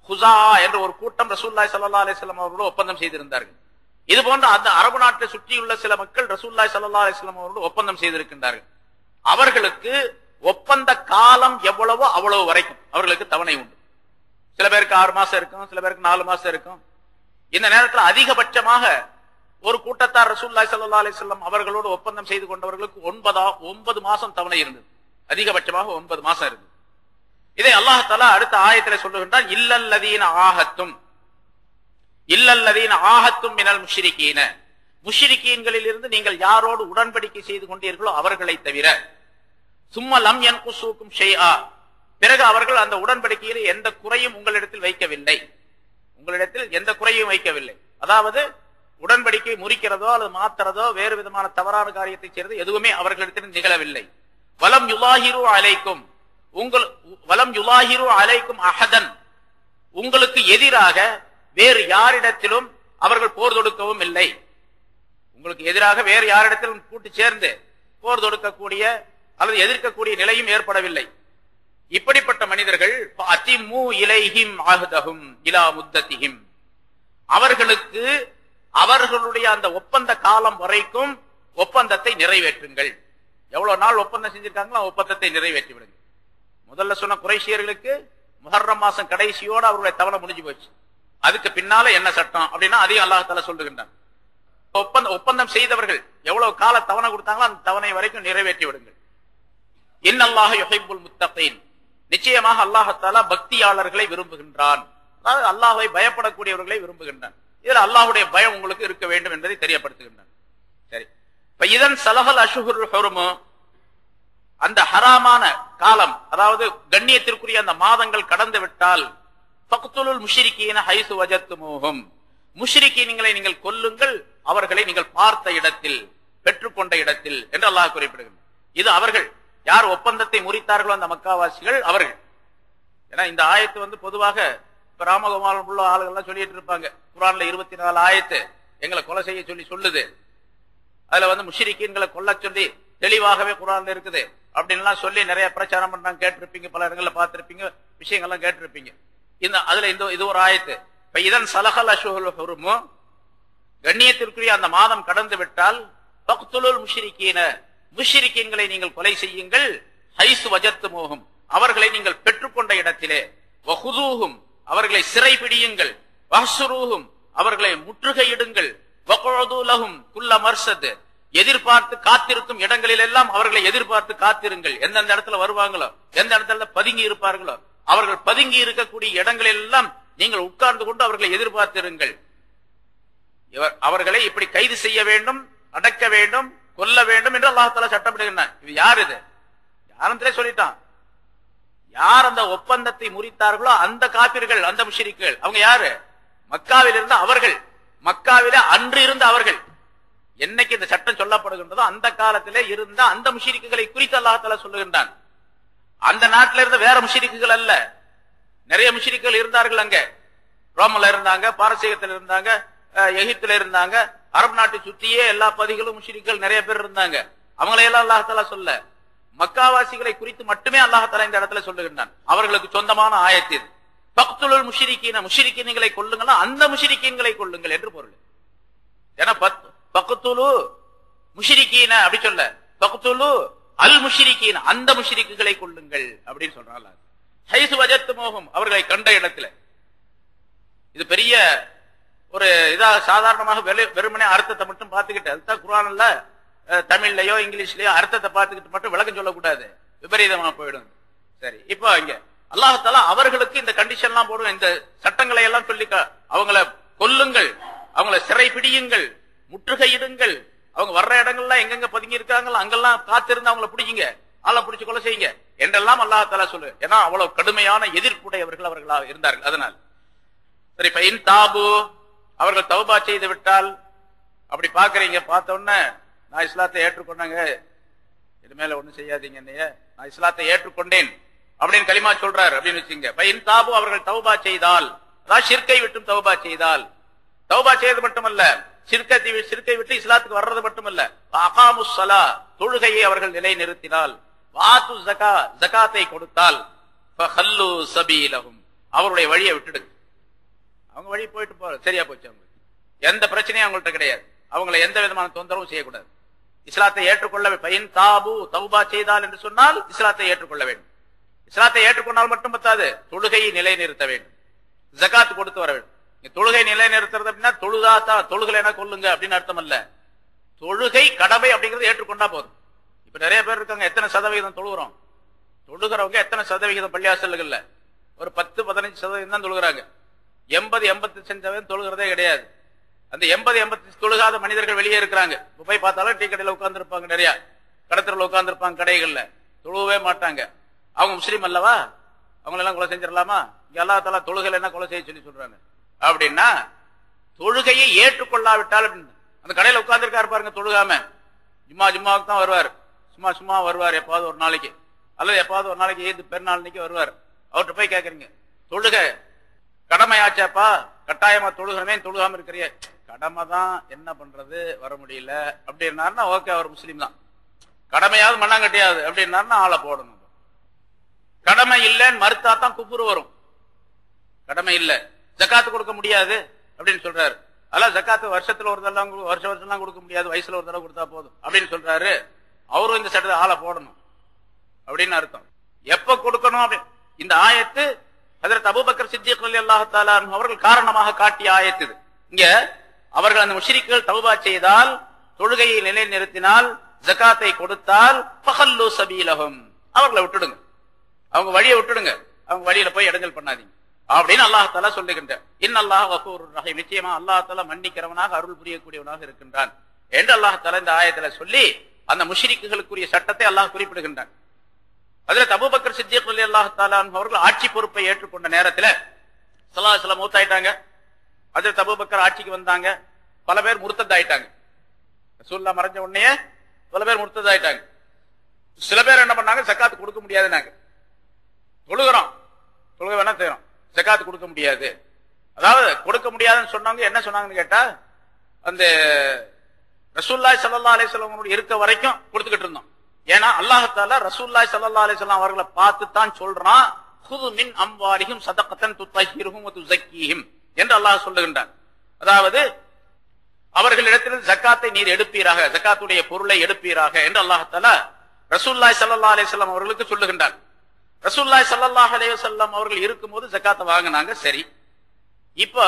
ஹுஸா என்ற ஒரு கூட்டம் ரசூலுல்லாஹி ஸல்லல்லாஹு அலைஹி வஸல்லம் அவர்கள் ஒப்பந்தம் செய்திருந்தார்கள். இது போன்ற அந்த அரபு நாட்டை சுற்றியுள்ள சில மக்கள் ரசூலுல்லாஹி ஸல்லல்லாஹு அலைஹி வஸல்லம் அவர்கள் ஒப்பந்தம் செய்திருக்கின்றார்கள். அவர்களுக்கு ஒப்பந்த காலம் எவ்வளவோ அவ்வளவு வரைக்கும் அவர்களுக்கு தவணை உண்டு. சில பேருக்கு 6 மாசம் இருக்கும், சில பேருக்கு 4 மாசம் இருக்கும். இந்த நேரத்தில் அதிகபட்சமாக ஒரு கூட்டத்தார் ரசூலுல்லாஹி ஸல்லல்லாஹு அலைஹி வஸல்லம் அவர்களோடு ஒப்பந்தம் செய்து கொண்டவர்களுக்கு 9 மாசம் தவணை இருந்தது. அதிகபட்சமாக 9 மாசம் இருந்தது. இதை அல்லாஹ் தஆலா அடுத்த ஆயத்திலே சொல்லுகின்றான், இல்லல்லதீன ஆஹத்தும் மினல் முஷ்ரிகீன, முஷ்ரிகீன்களில் இருந்து நீங்கள் யாரோடு உடன்படிக்கை செய்து கொண்டீர்களோ அவர்களை தவிர, சும்ம லம் யன்குசூக்கும் ஷைஆ, பிறகு அவர்கள் அந்த உடன்படிக்கையில் எந்த குறையும் உங்களிடத்தில் வைக்கவில்லை, உங்களிடத்தில் எந்த குறையும் வைக்கவில்லை. அதாவது உடன்படிக்கை முறிக்கிறதோ அல்லது மாத்துறதோ வேறு விதமான தவறான காரியத்தை செய்வது எதுவுமே அவர்களிடத்தில் நிகழவில்லை. வலம் யுலாஹிரு அலைக்கும் அஹதன், உங்களுக்கு எதிராக வேறு யாரிடத்திலும் அவர்கள் போர் தொடுக்கவும் இல்லை. உங்களுக்கு எதிராக வேறு யாரிடத்திலும் கூட்டு சேர்ந்து போர் தொடுக்கக்கூடிய அல்லது எதிர்க்கக்கூடிய நிலையும் ஏற்படவில்லை. இப்படிப்பட்ட மனிதர்கள் அதிம்மு இலைஹிம் அஹ்தஹும் இலா முத்தத்திஹிம், அவர்களுக்கு அவர்களுடைய அந்த ஒப்பந்த காலம் வரைக்கும் ஒப்பந்தத்தை நிறைவேற்றுங்கள். எவ்வளவு நாள் ஒப்பந்தம் செஞ்சிருக்காங்களோ ஒப்பந்தத்தை நிறைவேற்றி விடுங்க. முதல்ல சொன்ன குறைஷியர்களுக்கு முஹர்ரம் மாசம் கடைசியோடு அவருடைய தவணை முடிஞ்சு போச்சு. அதுக்கு பின்னால என்ன சட்டம் அப்படின்னா அதையும் அல்லாஹ் தஆலா சொல்லுகின்றான். ஒப்பந்தம் செய்தவர்கள் எவ்வளவு கால தவணை கொடுத்தாங்களோ அந்த தவணை வரைக்கும் நிறைவேற்றி விடுங்கள். இன்னல்லாஹ யுஹிப்புல் முத்தகீன், நிச்சயமாக அல்லாஹ் தஆலா பக்தியாளர்களை விரும்புகின்றான். அதாவது அல்லாஹ்வை பயப்படக்கூடியவர்களை விரும்புகின்றான். இதுல அல்லாஹ்வுடைய பயம் உங்களுக்கு இருக்க வேண்டும் என்பதை தெரியப்படுத்துகின்றான். சரி, இப்ப இதன் சலஹல் அஷ்ஹுருல் ஹுரும், அந்த ஹராமான காலம், அதாவது கண்ணியத்திற்குரிய அந்த மாதங்கள் கடந்து விட்டால், ஃபக்துலுல் முஷ்ரிகீன ஹைசு வஜத்துமூஹும், முஷ்ரிகீன்களை நீங்கள் கொல்லுங்கள் அவர்களை நீங்கள் பார்த்த இடத்தில். பெற்றுக்கொண்ட இடத்தில் என்று அல்லாஹ் குறிப்பிடுகிறார். இது அவர்கள் யார் ஒப்பந்தத்தை முறித்தார்களோ அந்த மக்காவாசிகள் அவர்கள். ஏன்னா இந்த ஆயத்து பொதுவாக இப்ப ராமகுமாரம் உள்ள ஆளுகள்லாம் சொல்லிட்டு இருப்பாங்க, குர்ஆன்ல 24 ஆயத்து எங்களை கொலை செய்ய சொல்லி சொல்லுது, அதுல முஷ்ரிக்கீன்களை கொல்ல சொல்லி தெளிவாகவே குர்ஆன்ல இருக்குது அப்படின்லாம் சொல்லி நிறைய பிரச்சாரம் பண்றாங்க, கேட்டிருப்பீங்க, பல இடங்கள்ல பார்த்திருப்பீங்க, விஷயங்கள்லாம் கேட்டிருப்பீங்க. அதுல இது ஒரு ஆயத்து. இப்ப இதன் சலஹல் அஷ்ஹுருல் ஹுரும், கண்ணியத்திற்குரிய அந்த மாதம் கடந்து விட்டால் ஃபக்துலுல் முஷ்ரிக்கீன, முஷ்ரிக்கீன்களை நீங்கள் கொலை செய்யுங்கள், ஹைசு வஜத்துமூஹும், அவர்களை நீங்கள் பெற்றுக்கொண்ட இடத்திலே, வஹுதூஹும், அவர்களை சிறை பிடியுங்கள், வஹ்சுரூஹும், அவர்களை முற்றுகையிடுங்கள், வக்உது லஹும் குல்ல மர்சத், எதிர்பார்த்து காத்திருக்கும் இடங்களில் எல்லாம் அவர்களை எதிர்பார்த்து காத்திருங்கள். எந்தெந்த இடத்துல வருவாங்களோ, எந்த இடத்துல பதுங்கி இருப்பார்களோ, அவர்கள் பதுங்கி இருக்கக்கூடிய இடங்களில் எல்லாம் நீங்கள் உட்கார்ந்து கொண்டு அவர்களை எதிர்பார்த்திருங்கள். அவர்களை இப்படி கைது செய்ய வேண்டும், அடக்க வேண்டும், கொல்ல வேண்டும் என்று அல்லாஹ் தஆலா சட்டமிடுகிறான். இது யார்? இது யாரும் சொல்லிட்டான். யார் அந்த ஒப்பந்தத்தை முறித்தார்களோ அந்த காபிர்கள், அந்த முஷ்ரிக்குகள், அவங்க யாரு? மக்காவில் இருந்த அவர்கள், மக்காவில அன்று இருந்த அவர்கள். என்னைக்கு இந்த சட்டம் சொல்லப்படுகின்றதோ அந்த காலத்திலே இருந்த அந்த முஷ்ரிக்குகளை குறித்து அல்லாஹ் தஆலா சொல்லுகின்றான். அந்த நாட்டில இருந்த வேற முஷ்ரிக்குகள் அல்ல, நிறைய முஷ்ரிக்குகள் இருந்தார்கள். அங்க ரோமல இருந்தாங்க, பாரசீகத்தில் இருந்தாங்க, எகிப்துல இருந்தாங்க, அரபு நாட்டை சுற்றியே எல்லா பகுதிகளும் முஷ்ரிக்குகள் நிறைய பேர் இருந்தாங்க. அவங்களையெல்லாம் அல்லாஹ் தஆலா சொல்ல, மக்காவாசிகளை குறித்து மட்டுமே அல்லாஹ் தஆலா இந்த இடத்துல சொல்லுகின்றான். அவர்களுக்கு சொந்தமான ஆயத்து இது. ஃபக்துலுல் முஷ்ரிக்கீன, முஷ்ரிக்கீன்களை கொல்லுங்கள், அந்த முஷ்ரிக்கீன்களை கொல்லுங்கள் என்று பொருள். ஏன்னா ஃபக்துலு முஷ்ரிக்கீன அப்படி சொல்ல, ஃபக்துலு அல் முஷ்ரிக்கீன, அந்த முஷ்ரிக்குகளை கொல்லுங்கள் அப்படின்னு சொல்றாங்க. ஹைசு வஜத்துமூஹும், அவர்களை கண்ட இடத்துல. இது பெரிய ஒரு இதா சாதாரணமாக வெறுமனே அர்த்தத்தை மட்டும் பார்த்துக்கிட்டு, அதுதான் குர்ஆன்ல தமிழ்லயோ இங்கிலீஷ்லயோ அர்த்தத்தை பார்த்துக்கிட்டு மட்டும் விளக்கம் சொல்லக்கூடாது, விபரீதமா போயிடும். சரி, இப்போ இங்க அல்லாஹ் தஆலா அவர்களுக்கு இந்த கண்டிஷன் எல்லாம் போடுங்க, இந்த சட்டங்களை எல்லாம் சொல்லி அவங்கள கொல்லுங்கள், அவங்கள சிறை பிடியுங்கள், முற்றுகையிடுங்கள், அவங்க வர்ற இடங்கள்லாம் எங்கெங்க பதுங்கி இருக்காங்களோ அங்கெல்லாம் காத்திருந்து அவங்கள பிடிக்குங்க, ஆளை பிடிச்சு கொலை செய்யுங்க என்றெல்லாம் அல்லாஹ் தஆலா சொல்லு. ஏன்னா அவ்வளவு கடுமையான எதிர்ப்புடையவர்கள் அவர்களாக இருந்தார்கள். அதனால் சரி, இப்ப இன் தாபு, அவர்கள் தௌபா செய்து விட்டால், அப்படி பாக்குறீங்க, பார்த்த உடனே நான் இஸ்லாத்தை ஏற்றுக்கொண்டாங்க, இது மேல ஒண்ணும் செய்யாதீங்க, நான் இஸ்லாத்தை ஏற்றுக்கொண்டேன் அப்படின்னு கலிமா சொல்றாரு அப்படின்னு வச்சுங்க. இன் தாபு, அவர்கள் தௌபா செய்தால், ஷிர்கை விட்டும் தௌபா செய்தால், தௌபா செய்வது மட்டுமல்ல, சிறுக்கை விட்டு இஸ்லாத்துக்கு வர்றது மட்டுமல்ல, அகாமுஸ் ஸலா, தொழுகையை அவர்கள் நிலை நிறுத்தினால், வாத்து ஸகா, ஸகாத்தை கொடுத்தால், ஃபஹல்லு சபீலஹும், அவருடைய வழியை விட்டுடுங்க, அவங்க வழி போயிட்டு போற சரியா போச்சு, அவங்க எந்த பிரச்சனையும் அவங்கள்ட்ட கிடையாது, அவங்களை எந்த விதமான தொந்தரவும் செய்யக்கூடாது. இஸ்லாத்தை ஏற்றுக்கொள்ள பையன் தாபு, தௌபா செய்தால் என்று சொன்னால் இஸ்லாத்தை ஏற்றுக்கொள்ள வேண்டும். இஸ்லாத்தை ஏற்றுக்கொண்டால் மட்டும் பத்தாது, தொழுகையை நிலை நிறுத்த வேண்டும், ஜகாத் கொடுத்து வர வேண்டும். தொழுகை நிலை நிறுத்துறது அப்படின்னா தொழுதாத்தா, தொழுகலைனா கொல்லுங்க அப்படின்னு அர்த்தம் அல்ல. தொழுகை கடமை அப்படிங்கறது ஏற்றுக்கொண்டா போதும். இப்ப நிறைய பேர் இருக்காங்க, எத்தனை சதவிகிதம் தொழுகிறோம், தொழுகிறவங்க எத்தனை சதவிகிதம் பள்ளியாசல்கள்ல ஒரு 10-15% தான் தொழுகிறாங்க. 80-85% தொழுகிறதே கிடையாது. அந்த 80-85 தொழுகாத மனிதர்கள் வெளியே இருக்கிறாங்க. போய் பார்த்தாலும் டீ கடையில உட்கார்ந்து இருப்பாங்க, நிறைய கடத்தல உட்கார்ந்து இருப்பாங்க, கடைகள்ல தொழுவே மாட்டாங்க. அவங்க முஸ்லீம் அல்லவா, அவங்களெல்லாம் கொலை செஞ்சிடலாமா? இங்க அல்லாஹ் தஆலா தொழுகை என்ன கொலை செய்ய சொல்லி சொல்றாங்க அப்படின்னா, தொழுகையை ஏற்றுக்கொள்ளாவிட்டால், அந்த கடையில உட்கார்ந்து இருக்காரு பாருங்க, தொழுகாம ஜும்மாவுக்கு தான் வருவார், சும்மா வருவார் எப்பாவது ஒரு நாளைக்கு, அல்லது எப்பாவது ஒரு நாளைக்கு ஏது பெருநாள் அன்னைக்கு வருவார். அவர்கிட்ட போய் கேட்கறீங்க, தொழுகை கடமையாச்சாப்பா, கட்டாயமா தொழுகிறமே, தொழுகாம இருக்கிறிய, கடமை தான், என்ன பண்றது, வர முடியல அப்படின்னாருன்னா ஓகே, அவர் முஸ்லீம் தான். கடமையாவது மண்ணாங்கட்டியாவது அப்படின்னாருன்னா ஆளை போடணும். கடமை இல்லைன்னு மறுத்தா தான் குப்புரு வரும். கடமை இல்ல, ஜக்காத்து கொடுக்க முடியாது அப்படின்னு சொல்றாரு. அதெல்லாம் ஜக்காத்து வருஷத்துல ஒரு தடவை, வருஷம் கொடுக்க முடியாது, வயசுல ஒரு தடவை கொடுத்தா போதும் அப்படின்னு சொல்றாரு. அவரும் இந்த சட்டத்தை ஆளை போடணும் அப்படின்னு அர்த்தம். எப்ப கொடுக்கணும் அப்படின்னு இந்த ஆயத்து ஹஜ்ரத் அபூபக்கர் சித்திக் ரலியல்லாஹு தஆலா அன்ஹு அவர்கள் காரணமாக காட்டிய ஆயத்து இது. இங்க அவர்கள் அந்த முஷ்ரிக்குகள் தௌபா செய்தால், தொழுகையை நிலை நிறுத்தினால், ஜகாத்தை கொடுத்தால், ஃபஹல்லு சபீலஹும், அவர்களை விட்டுடுங்க, அவங்க வழியை விட்டுடுங்க, அவங்க வழியில போய் இடைஞ்சல் பண்ணாதீங்க அப்படின்னு அல்லாஹ் தஆலா சொல்லுகின்றார். இன்னல்லாஹ் கஃபூருர் ரஹீம், நிச்சயமா அல்லாஹ் தஆலா மன்னிக்கிறவனாக அருள் புரியக்கூடியவனாக இருக்கின்றான் என்று அல்லாஹ் தஆலா இந்த ஆயத்துல சொல்லி அந்த முஷ்ரிக்குகளுக்குரிய சட்டத்தை அல்லாஹ் குறிப்பிடுகின்றான். ஹஜ்ரத் அபூபக்கர் சித்திக் ரலியல்லாஹு தஆலா அன்ஹு அவர்கள் ஆட்சி பொறுப்பை ஏற்றுக்கொண்ட நேரத்துல ஸல்லல்லாஹு அலைஹி வஸல்லம் மௌத்தாயிட்டாங்க. ஹஜ்ரத் அபூபக்கர் ஆட்சிக்கு வந்தாங்க, பல பேர் முர்த்தத் ஆயிட்டாங்க. ரசூலுல்லாஹ் மறைஞ்ச உடனே பல பேர் முர்த்ததாயிட்டாங்க. சில பேர் என்ன பண்ணாங்க, ஜக்காத் கொடுக்க முடியாதுன்னாங்க. தொழுகிறோம், தொழுக வேணா செய்யறோம், ஜக்காத் கொடுக்க முடியாது. அதாவது கொடுக்க முடியாதுன்னு சொன்னாங்க. என்ன சொன்னாங்கன்னு கேட்டா, அந்த ரசூலுல்லாஹி ஸல்லல்லாஹு அலைஹி வஸல்லம் இருக்க வரைக்கும் கொடுத்துக்கிட்டு இருந்தோம். ஏன்னா அல்லாஹ் தஆலா ரசூலுல்லாஹி ஸல்லல்லாஹு அலைஹி வஸல்லம் அவர்களை பார்த்து தான் சொல்றான், குது மின் அம்வாலிஹிம் ஸதகத்தன் துத்தஹிருஹும் வ துஸக்கீஹிம் என்று அல்லாஹ் சொல்லுகின்றான். அதாவது அவர்களிடத்தில் ஜக்காத்தை நீர் எடுப்பீராக, ஜக்காத்துடைய பொருளை எடுப்பீராக என்று அல்லாஹ் தஆலா ரசூலுல்லாஹி ஸல்லல்லாஹு அலைஹி வஸல்லம் அவர்களுக்கு சொல்லுகின்றார். ரசூலுல்லாஹி ஸல்லல்லாஹு அலைஹி வஸல்லம் அவர்கள் இருக்கும்போது ஜக்காத்தை வாங்கினாங்க. சரி, இப்ப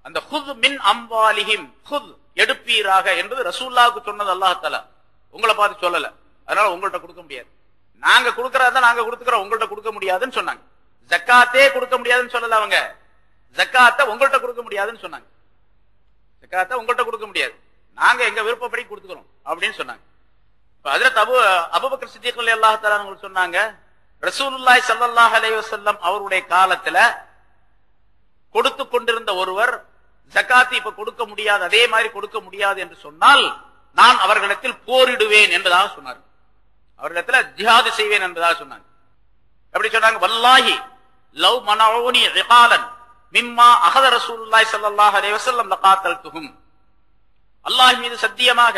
அந்த குது மின் அம்வாலிஹிம், குத் எடுப்பீராக என்பது ரசூலுல்லாஹ்வுக்கு சொன்னது அல்லாஹ் தஆலா, உங்களை பார்த்து சொல்லல. அதனால உங்கள்கிட்ட கொடுக்க முடியாது. நாங்க கொடுக்கறதா நாங்க கொடுத்துக்கிறோம், உங்கள்கிட்ட கொடுக்க முடியாதுன்னு சொன்னாங்க. ஜக்காத்தே கொடுக்க முடியாதுன்னு சொல்லல அவங்க, ஜக்காத்தை உங்கள்கிட்ட கொடுக்க முடியாதுன்னு சொன்னாங்க. ஜக்காத்தை உங்கள்கிட்ட கொடுக்க முடியாது, நாங்க எங்க விருப்பப்படி கொடுத்துக்கிறோம் அப்படின்னு சொன்னாங்க. ஹஜ்ரத் அபூபக்கர் சித்திக் ரலியல்லாஹு தஆலா அவங்க சொன்னாங்க, ரசூலுல்லாஹி ஸல்லல்லாஹு அலைஹி வஸல்லம் அவருடைய காலத்துல கொடுத்து கொண்டிருந்த ஒருவர் ஜக்காத் இப்ப கொடுக்க முடியாது, அதே மாதிரி கொடுக்க முடியாது என்று சொன்னால் நான் அவர்களிடத்தில் போரிடுவேன் என்பதாக சொன்னார். அவர்களிடத்தில் ஜிஹாது செய்வேன் என்பதாக சொன்னாங்க. எப்படி சொன்னாங்க, வல்லாஹி லவ் மனஊனி ரிகாலன் மிம்மா அஹத ரசூலுல்லாஹி ஸல்லல்லாஹு அலைஹி வஸல்லம் லகாத்தல்துஹும். அல்லாஹ் மீது சத்தியமாக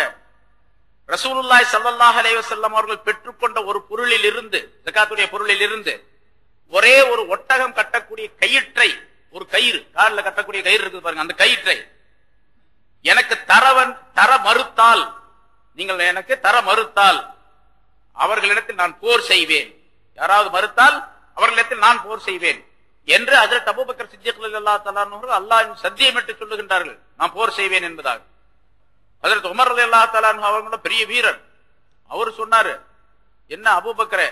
ரசூலுல்லாஹி ஸல்லல்லாஹு அலைஹி வஸல்லம் அவர்கள் பெற்றுக்கொண்ட ஒரு பொருளில் இருந்து, ஜக்காத்துடைய பொருளில் இருந்து ஒரே ஒரு ஒட்டகம் கட்டக்கூடிய கயிற்றை, ஒரு கயிறு, காலில் கட்டக்கூடிய கயிறு இருக்குது பாருங்க, அந்த கயிற்றை எனக்கு தர மறுத்தால், நீங்கள் எனக்கு தர மறுத்தால் அவர்களிடத்தில் நான் போர் செய்வேன், யாராவது மறுத்தால் அவர்களிடத்தில் நான் போர் செய்வேன் என்று ஹஜ்ரத் அபூபக்கர் சித்திக் ரலியல்லாஹு தஆலா அவர்கள் அல்லாஹ்வின் சத்தியமிட்டு சொல்லுகின்றார்கள், நான் போர் செய்வேன் என்பதாக. ஹஜ்ரத் உமர் ரலியல்லாஹு தஆலா அவங்களோட பெரிய வீரர், அவர் சொன்னாரு, என்ன அபூபக்கரே,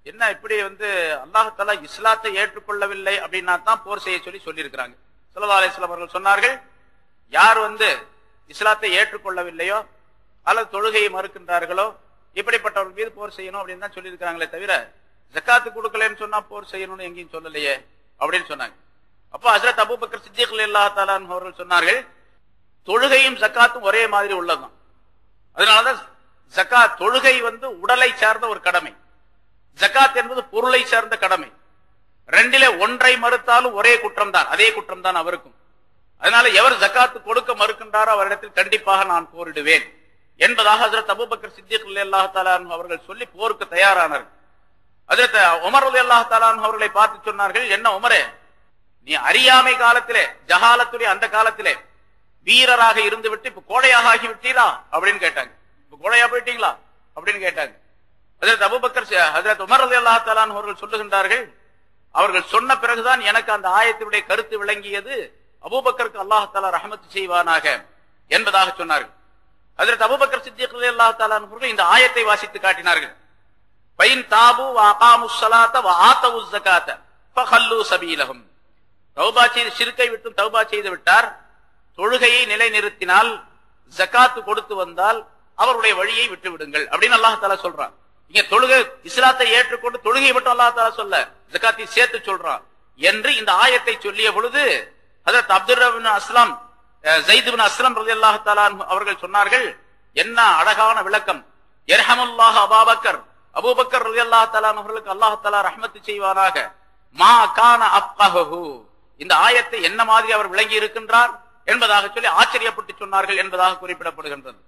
என்ன இப்படி அல்லாஹ் தஆலா இஸ்லாத்தை ஏற்றுக்கொள்ளவில்லை அப்படின்னா தான் போர் செய்ய சொல்லி இருக்கிறாங்க. ஸல்லல்லாஹு அலைஹி வஸல்லம் அவர்கள் சொன்னார்கள், யார் இஸ்லாத்தை ஏற்றுக்கொள்ளவில்லையோ அல்லது தொழுகையை மறுக்கின்றார்களோ இப்படிப்பட்டவர்கள் மீது போர் செய்யணும் அப்படின்னு தான் சொல்லி இருக்கிறாங்களே தவிர ஜக்காத்து கொடுக்கலன்னு சொன்னா போர் செய்யணும்னு எங்கேயும் சொல்லலையே அப்படின்னு சொன்னாங்க. அப்ப ஹஜ்ரத் அபூபக்கர் சித்திக் ரலியல்லாஹு தஆலா அவர்கள் சொன்னார்கள், தொழுகையும் ஜக்காத்தும் ஒரே மாதிரி உள்ளதுதான். அதனாலதான் ஜக்காத், தொழுகை உடலை சார்ந்த ஒரு கடமை, ஜக்காத் என்பது பொருளை சார்ந்த கடமை. ரெண்டிலே ஒன்றை மறுத்தாலும் ஒரே குற்றம் தான், அதே குற்றம் தான் அவருக்கும். அதனால எவர் ஜக்காத்து கொடுக்க மறுக்கின்றாரோ அவரிடத்தில் கண்டிப்பாக நான் போரிடுவேன் என்பதாக ஹஜ்ரத் அபூபக்கர் சித்திக் ரலியல்லாஹு தஆலா அவர்கள் சொல்லி போருக்கு தயாரானார்கள். ஹஜ்ரத் உமர் ரலியல்லாஹு தஆலா அவர்களை பார்த்து சொன்னார்கள், என்ன உமரே, நீ அறியாமை காலத்திலே, ஜஹாலத்துடைய அந்த காலத்திலே வீரராக இருந்து விட்டு இப்ப கோழையாக ஆகிவிட்டீரா அப்படின்னு கேட்டாங்க. இப்ப கோழையா போயிட்டீங்களா அப்படின்னு கேட்டாங்க. ஹஜ்ரத் அபூபக்கர், ஹஜ்ரத் உமர் ரலியல்லாஹு தஆலா அவர்கள் சொல்லுகின்றார்கள், அவர்கள் சொன்ன பிறகுதான் எனக்கு அந்த ஆயத்தினுடைய கருத்து விளங்கியது, அபூபக்கருக்கு அல்லாஹ் தஆலா ரஹ்மத் செய்வானாக என்பதாக சொன்னார்கள். ஹஜ்ரத் அபூபக்கர் சித்திக் ரலியல்லாஹு தஆலா அவர்கள் இந்த ஆயத்தை வாசித்து காட்டினார்கள். பைன் தாபு வ அகாமுஸ் ஸலாத வ ஆதவுஸ் ஸகாத ஃபஹல்லு சபீலஹும். தௌபா செய்து ஷிர்கை விட்டு தௌபா செய்து விட்டார், தொழுகையை நிலைநிறுத்தினால், ஜகாத் கொடுத்து வந்தால் அவருடைய வழியை விட்டு விடுங்கள் அப்படின்னு அல்லாஹ் தஆலா சொல்றான். இங்க தொழுகை, இஸ்லாத்தை ஏற்றுக்கொண்டு தொழுகை மட்டும் அல்லாஹ் தஆலா சொல்ல, ஜகாத்தை சேர்த்து சொல்றான் என்று இந்த ஆயத்தை சொல்லிய பொழுது ஹஜ்ரத் அப்துல்லாஹ் இப்னு அஸ்லம், ஸைத் இப்னு அஸ்லம் ரலியல்லாஹு தஆலா அவர்கள் சொன்னார்கள், என்ன அழகான விளக்கம், யர்ஹமுல்லாஹ் அபூபக்கர், அபூபக்கர் ரலியல்லாஹு தஆலா அவர்களுக்கு அல்லாஹ் தஆலா ரஹ்மத் செய்வானாக, மா கான அஃகஹு, இந்த ஆயத்தை என்ன மாதிரி அவர் விளங்கி இருக்கின்றார் என்பதாக சொல்லி ஆச்சரியப்பட்டு சொன்னார்கள் என்பதாக குறிப்பிடப்படுகின்றது.